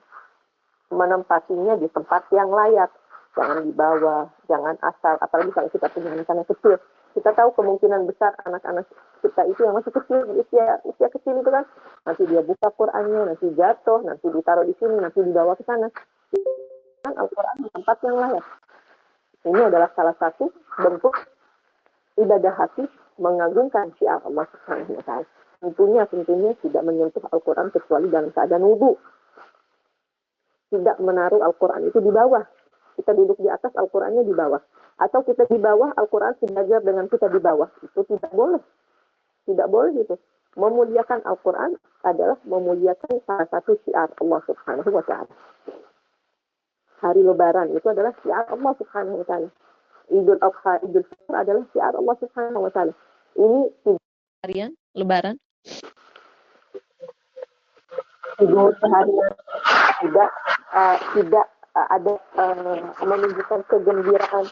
Menempatinya di tempat yang layak. Jangan di bawah, jangan asal. Apalagi kalau kita punya anak-anak kecil. Kita tahu kemungkinan besar anak-anak kita itu yang masih kecil, di usia kecil itu kan. Nanti dia buka Qurannya, nanti jatuh, nanti ditaruh di sini, nanti dibawa ke sana. Kan Al-Quran di tempat yang layak. Ini adalah salah satu bentuk ibadah hati mengagungkan syiar Allah Subhanahu wa taala. Tentunya tidak menyentuh Al-Quran kecuali dalam keadaan wudu. Tidak menaruh Al-Quran itu di bawah. Kita duduk di atas, Al-Qurannya di bawah. Atau kita di bawah, Al-Quran sejajar dengan kita di bawah. Itu tidak boleh. Tidak boleh gitu. Memuliakan Al-Quran adalah memuliakan salah satu syiar Allah Subhanahu wa taala. Hari Lebaran itu adalah syiar Allah Subhanahu wa taala. Idul Adha, Idul Fitr adalah syiar Allah Subhanahu wa taala. Ini harian Lebaran. Idul seharian tidak ada menunjukkan kegembiraan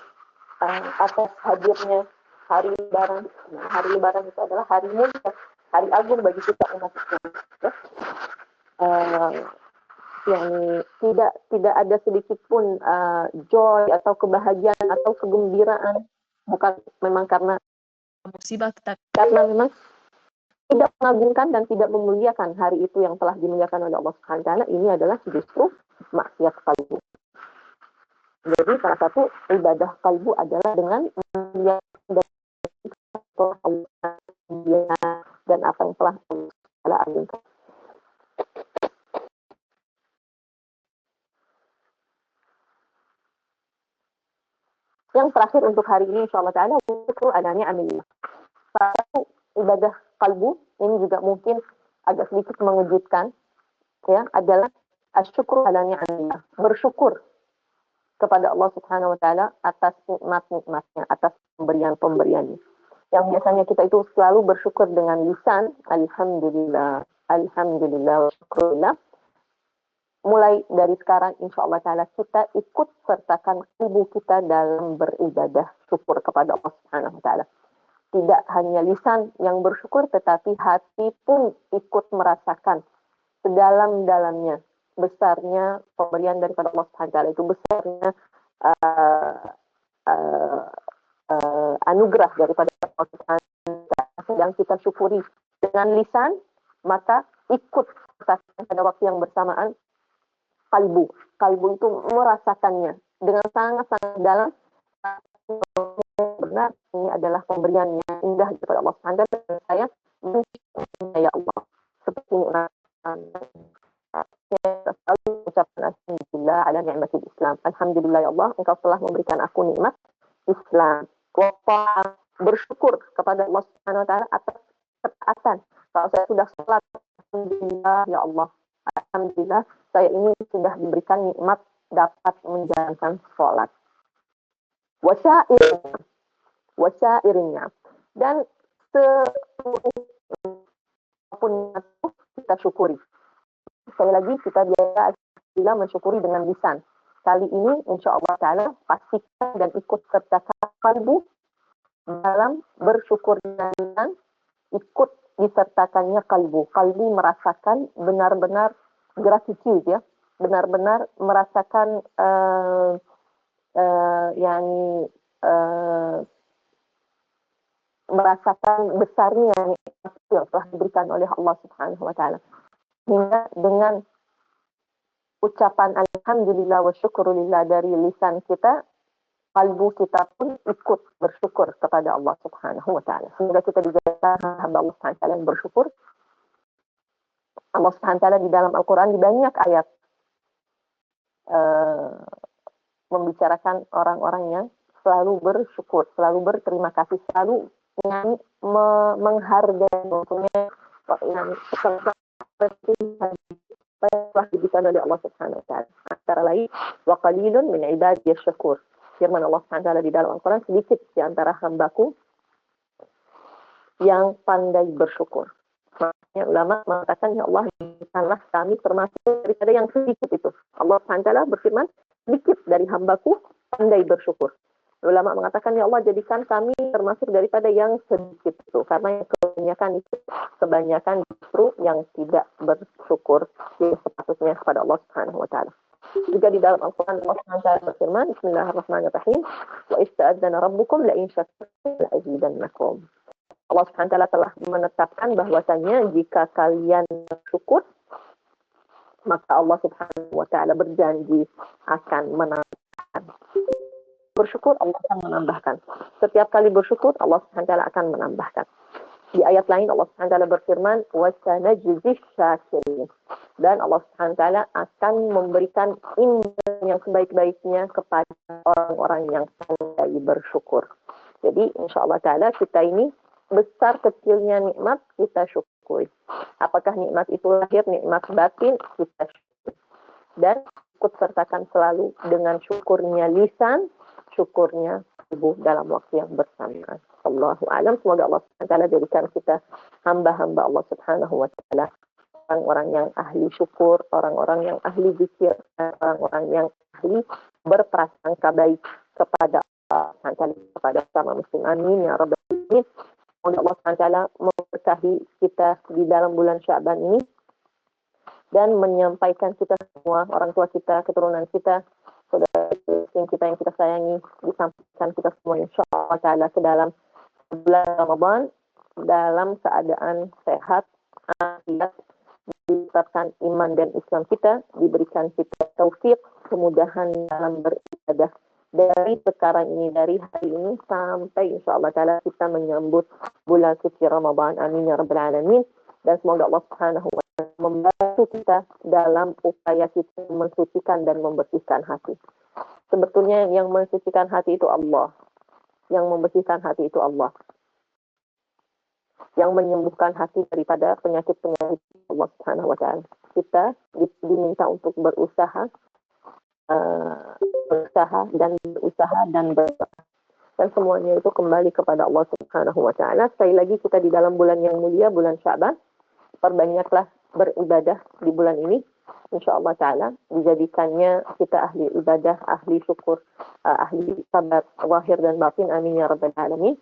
atas hadirnya hari Lebaran. Nah, hari Lebaran itu adalah hari mulia, hari agung bagi kita umat Islam. Yang tidak ada sedikit pun joy atau kebahagiaan atau kegembiraan, bukan memang karena musibah, karena memang tidak mengagungkan dan tidak memuliakan hari itu yang telah dimuliakan oleh Allah Subhanahu wa taala. Ini adalah justru maksiat kalbu. Jadi salah satu ibadah kalbu adalah dengan memuliakan dan apa yang telah Allah agungkan. Yang terakhir untuk hari ini insyaallah taala syukur ala ni'amillah. Satu ibadah kalbu ini juga mungkin agak sedikit mengejutkan, ya, adalah asyukur ala ni'amillah, bersyukur kepada Allah Subhanahu wa taala atas nikmat-nikmatnya, atas pemberian-pemberiannya. Yang biasanya kita itu selalu bersyukur dengan lisan, alhamdulillah, alhamdulillah, wa syukurillah. Mulai dari sekarang insyaallah taala kita ikut sertakan tubuh kita dalam beribadah syukur kepada Allah Subhanahu wa taala. Tidak hanya lisan yang bersyukur, tetapi hati pun ikut merasakan sedalam-dalamnya besarnya pemberian daripada Allah Subhanahu wa taala, itu besarnya anugerah daripada Allah Subhanahu wa taala yang kita syukuri dengan lisan, maka ikut merasakan pada waktu yang bersamaan kalbu itu merasakannya dengan sangat-sangat dalam. Benar, ini adalah pemberian yang indah daripada Allah Subhanahu wa taala, dan saya mensyukurinya ya Allah. Seperti selalu ucapkan alhamdulillah ala ni'matil Islam. Alhamdulillah ya Allah, Engkau telah memberikan aku nikmat Islam, bersyukur kepada Allah Subhanahu wa taala atas ketaatan. Kalau saya sudah sholat, alhamdulillah ya Allah, alhamdulillah saya ini sudah diberikan nikmat dapat menjalankan sholat. Wasyairnya dan seluruh apapun itu kita syukuri. Sekali lagi kita biasa bila mensyukuri dengan lisan. Kali ini insya Allah ta'ala pastikan dan ikut sertakan kalbu dalam bersyukur dengan lisan, ikut disertakannya kalbu. Kalbu merasakan benar-benar gratitude ya, benar-benar merasakan merasakan besarnya nikmat yang telah diberikan oleh Allah Subhanahu wa taala. Hingga dengan ucapan alhamdulillah wa syukurulillah dari lisan kita, kalbu kita pun ikut bersyukur kepada Allah Subhanahu wa taala. Semoga kita dijadikan hamba Allah Subhanahu wa taala yang bersyukur. Allah Subhanahu wa taala di dalam Al-Qur'an di banyak ayat membicarakan orang-orang yang selalu bersyukur, selalu berterima kasih, selalu menghargai mempunyai yang seperti telah diberikan oleh Allah Subhanahu wa taala. Antara lain wa qalilun min ibadiyas syakur. Firman Allah Subhanahu wa taala di dalam Al-Qur'an, sedikit di antara hambaku yang pandai bersyukur. Makanya ulama mengatakan ya Allah, jadikanlah kami termasuk daripada yang sedikit itu. Allah Subhanahu wa taala berfirman, sedikit dari hambaku pandai bersyukur. Ulama mengatakan ya Allah, jadikan kami termasuk daripada yang sedikit itu, karena yang kebanyakan justru yang tidak bersyukur yang sepatutnya kepada Allah Subhanahu wa taala. Juga di dalam Al-Qur'an Allah Subhanahu wa taala berfirman, Bismillahirrahmanirrahim, wa ista'adzana rabbukum la in syakartum la azidannakum. Allah Subhanahu wa taala telah menetapkan bahwasanya jika kalian bersyukur, maka Allah Subhanahu wa taala berjanji akan menambahkan. Bersyukur Allah akan menambahkan. Setiap kali bersyukur Allah Subhanahu wa taala akan menambahkan. Di ayat lain Allah Subhanahu wa taala berfirman, wa sanajzis syakirin. Dan Allah Subhanahu wa taala akan memberikan imbalan yang sebaik-baiknya kepada orang-orang yang pandai bersyukur. Jadi insyaallah taala kita ini besar kecilnya nikmat kita syukuri. Apakah nikmat itu lahir, nikmat batin, kita syukuri. Dan ikut sertakan selalu dengan syukurnya lisan, syukurnya tubuh dalam waktu yang bersamaan. Allahu a'lam. Semoga Allah Subhanahu wa taala jadikan kita hamba-hamba Allah Subhanahu wa taala, orang-orang yang ahli syukur, orang-orang yang ahli zikir, orang-orang yang ahli berprasangka baik kepada Allah Subhanahu wa taala, kepada sama muslim. Amin ya rabbal alamin. Semoga Allah Subhanahu wa taala memberkahi kita di dalam bulan Sya'ban ini dan menyampaikan kita semua, orang tua kita, keturunan kita, saudara kita yang kita sayangi, disampaikan kita semua insyaallah taala ke dalam bulan Ramadan dalam keadaan sehat, afiat, ditetapkan iman dan Islam kita, diberikan kita taufik, kemudahan dalam beribadah dari sekarang ini, dari hari ini sampai insyaallah taala kita menyambut bulan suci Ramadan. Amin ya rabbal alamin. Dan semoga Allah Subhanahu wa taala membantu kita dalam upaya kita mensucikan dan membersihkan hati. Sebetulnya yang mensucikan hati itu Allah. Yang membersihkan hati itu Allah. Yang menyembuhkan hati daripada penyakit-penyakit Allah Subhanahu wa taala. Kita diminta untuk berusaha dan berusaha. Dan semuanya itu kembali kepada Allah Subhanahu wa taala. Sekali lagi kita di dalam bulan yang mulia, bulan Sya'ban. Perbanyaklah beribadah di bulan ini. InsyaAllah ta'ala dijadikannya kita ahli ibadah, ahli syukur, ahli sabar, zahir dan batin. Amin ya rabbal alamin.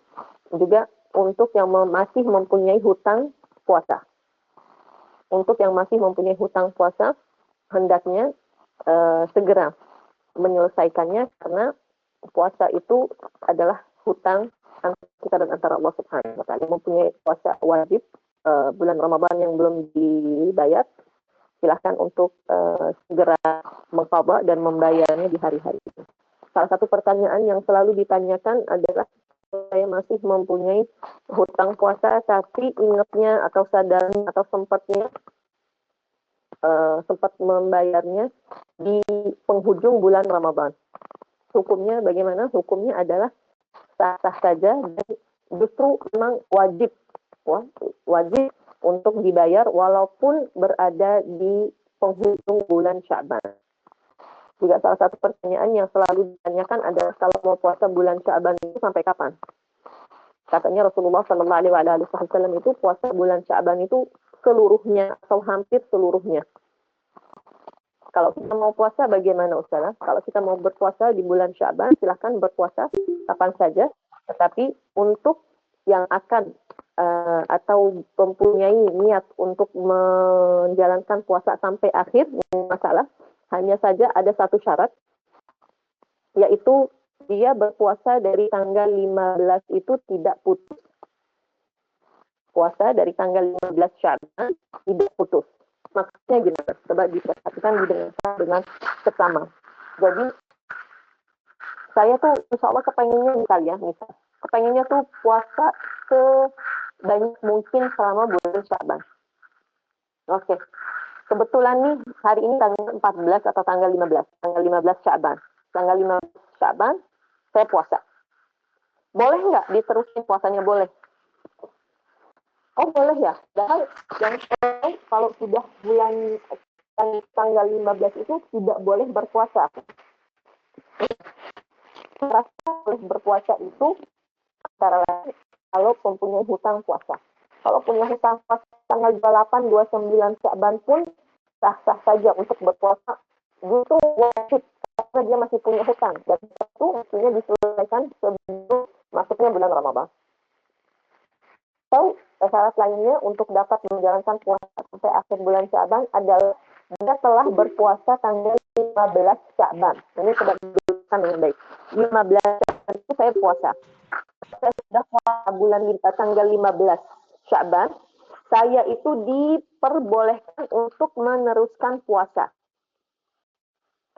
Juga untuk yang masih mempunyai hutang puasa. Untuk yang masih mempunyai hutang puasa, hendaknya segera menyelesaikannya, karena puasa itu adalah hutang antara kita dan antara Allah Subhanahu wa taala. Mempunyai puasa wajib bulan Ramadan yang belum dibayar, silahkan untuk segera mengqadha dan membayarnya di hari-hari itu. Salah satu pertanyaan yang selalu ditanyakan adalah, saya masih mempunyai hutang puasa tapi ingatnya atau sadarnya atau sempat membayarnya di penghujung bulan Ramadan. Hukumnya bagaimana? Hukumnya adalah sah-sah saja dan justru memang wajib untuk dibayar walaupun berada di penghujung bulan Sya'ban. Juga salah satu pertanyaan yang selalu ditanyakan adalah kalau mau puasa bulan Sya'ban itu sampai kapan? Katanya Rasulullah SAW itu puasa bulan Sya'ban itu seluruhnya atau hampir seluruhnya. Kalau kita mau puasa bagaimana Ustazah? Kalau kita mau berpuasa di bulan Sya'ban, silahkan berpuasa kapan saja. Tetapi untuk yang akan atau mempunyai niat untuk menjalankan puasa sampai akhir, masalah. Hanya saja ada satu syarat, yaitu dia berpuasa dari tanggal 15 itu tidak putus. Puasa dari tanggal 15 Sya'ban tidak putus. Maksudnya gimana? Coba diperhatikan didengarkan dengan seksama. Jadi saya tuh insya Allah kepengennya tuh puasa sebanyak mungkin selama bulan Sya'ban. Oke. Kebetulan nih hari ini tanggal 14 atau tanggal 15. Tanggal 15 Sya'ban. Tanggal 15 Sya'ban saya puasa. Boleh nggak diterusin puasanya? Boleh. Oh boleh ya. Dan yang kalau sudah bulan tanggal 15 itu tidak boleh berpuasa. Rasa boleh berpuasa itu antara lain kalau mempunyai hutang puasa. Kalau punya hutang puasa tanggal 28, 29 Sya'ban pun sah-sah saja untuk berpuasa. Itu wajib karena dia masih punya hutang. Dan itu mestinya diselesaikan sebelum masuknya bulan Ramadan. Atau syarat lainnya untuk dapat menjalankan puasa sampai akhir bulan Sya'ban adalah dia telah berpuasa tanggal 15 Sya'ban. Ini sudah dijelaskan dengan baik. 15 Sya'ban itu saya puasa. Saya sudah puasa tanggal 15 Sya'ban. Saya itu diperbolehkan untuk meneruskan puasa.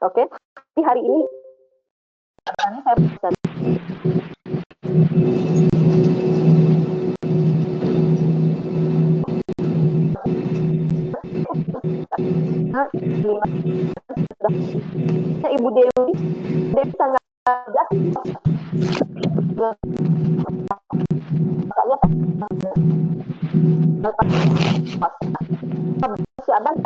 Oke? Di hari ini saya puasa. Ibu Dewi tanggal 15 Sya'ban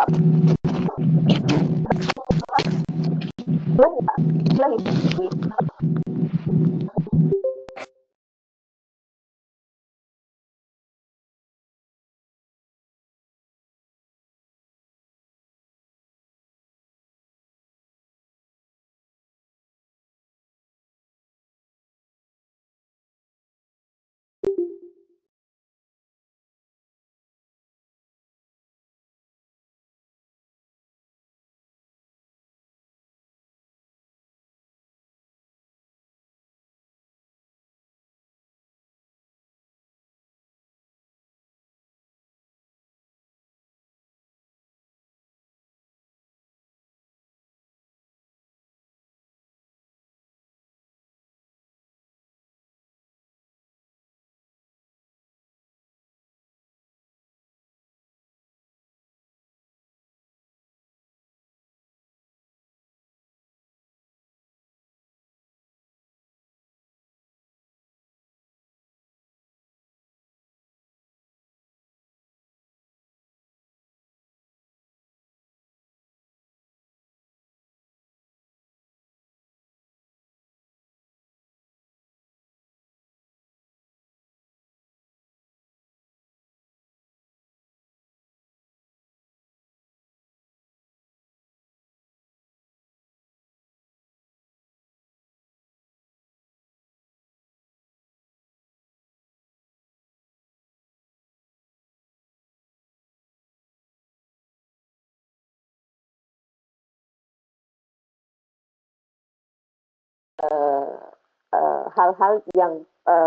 hal-hal yang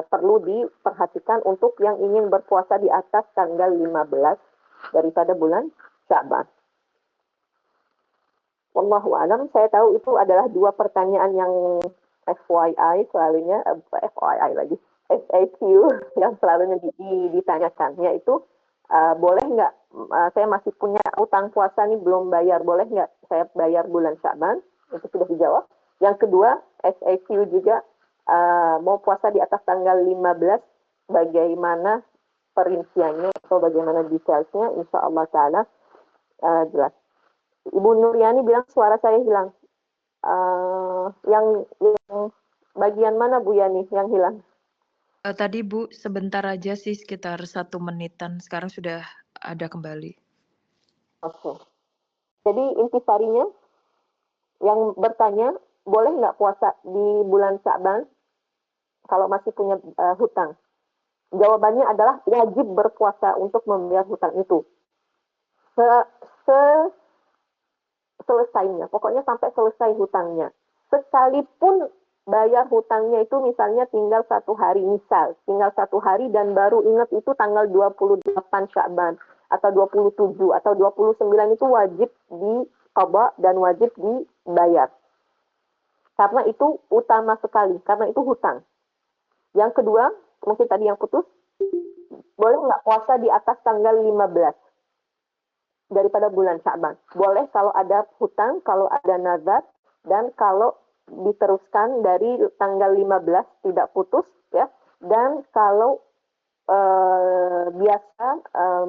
perlu diperhatikan untuk yang ingin berpuasa di atas tanggal 15 daripada bulan Sya'ban. Wallahu a'lam. Saya tahu itu adalah dua pertanyaan yang FYI selalunya, FYI lagi, FAQ yang selalunya ditanyakan, yaitu boleh nggak, saya masih punya utang puasa nih belum bayar, boleh nggak saya bayar bulan Sya'ban? Itu sudah dijawab. Yang kedua, FAQ juga, mau puasa di atas tanggal 15, bagaimana perinciannya atau bagaimana detailsnya, insya Allah Ta'ala jelas. Ibu Nuryani bilang suara saya hilang. Yang bagian mana Bu Yani yang hilang? Tadi Bu, sebentar aja sih, sekitar 1 menitan. Sekarang sudah ada kembali. Oke. Jadi intisarinya yang bertanya, boleh nggak puasa di bulan Sya'ban kalau masih punya hutang? Jawabannya adalah wajib berpuasa untuk membayar hutang itu. Selesainya, pokoknya sampai selesai hutangnya. Sekalipun bayar hutangnya itu misalnya tinggal 1 hari, tinggal 1 hari dan baru ingat itu tanggal 28 Sya'ban atau 27 atau 29 itu wajib diqadha dan wajib dibayar. Karena itu utama sekali, karena itu hutang. Yang kedua, mungkin tadi yang putus, boleh nggak puasa di atas tanggal 15 daripada bulan Sya'ban? Boleh kalau ada hutang, kalau ada nazar, dan kalau diteruskan dari tanggal 15 tidak putus, ya. Dan kalau biasa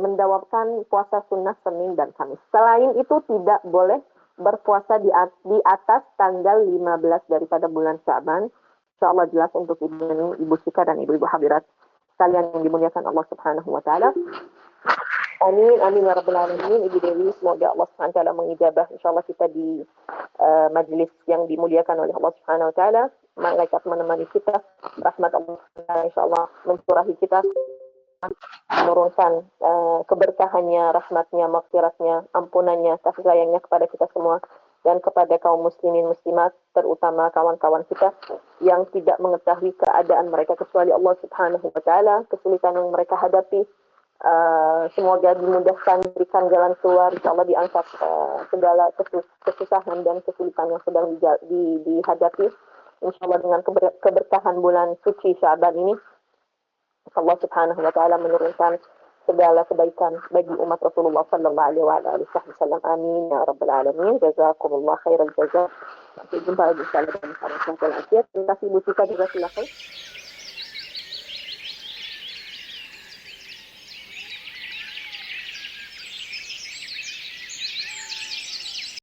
mendawamkan puasa sunnah Senin dan Kamis. Selain itu tidak boleh berpuasa di atas tanggal 15 daripada bulan Sya'ban. Insyaallah jelas untuk Ibu Sika dan Ibu-ibu hadirat sekalian yang dimuliakan Allah Subhanahu wa taala. Amin, amin ya rabbal alamin. Ibu Dewi, semoga Allah Subhanahu wa taala mengijabah insyaallah kita di majelis yang dimuliakan oleh Allah Subhanahu wa taala. Malaikat menemani kita, rahmat Allah insyaallah mencurahi kita, menurunkan keberkahannya, rahmatnya, maghfiratnya, ampunannya, kasih sayangnya kepada kita semua dan kepada kaum muslimin muslimat, terutama kawan-kawan kita yang tidak mengetahui keadaan mereka kecuali Allah Subhanahu wa taala, kesulitan yang mereka hadapi. Semoga dimudahkan, berikan jalan keluar, insyaallah diangkat segala kesusahan dan kesulitan yang sedang dihadapi. Insyaallah dengan keberkahan bulan suci Sya'ban ini, Allah Subhanahu wa taala menurunkan segala kebaikan bagi umat Rasulullah sallallahu alaihi wasallam. Amin ya rabbal alamin. Jazakumullah khairal jazaa. Sampai jumpa lagi insyaallah dalam kesempatan akhir. Terima kasih Bu Sika juga, silakan.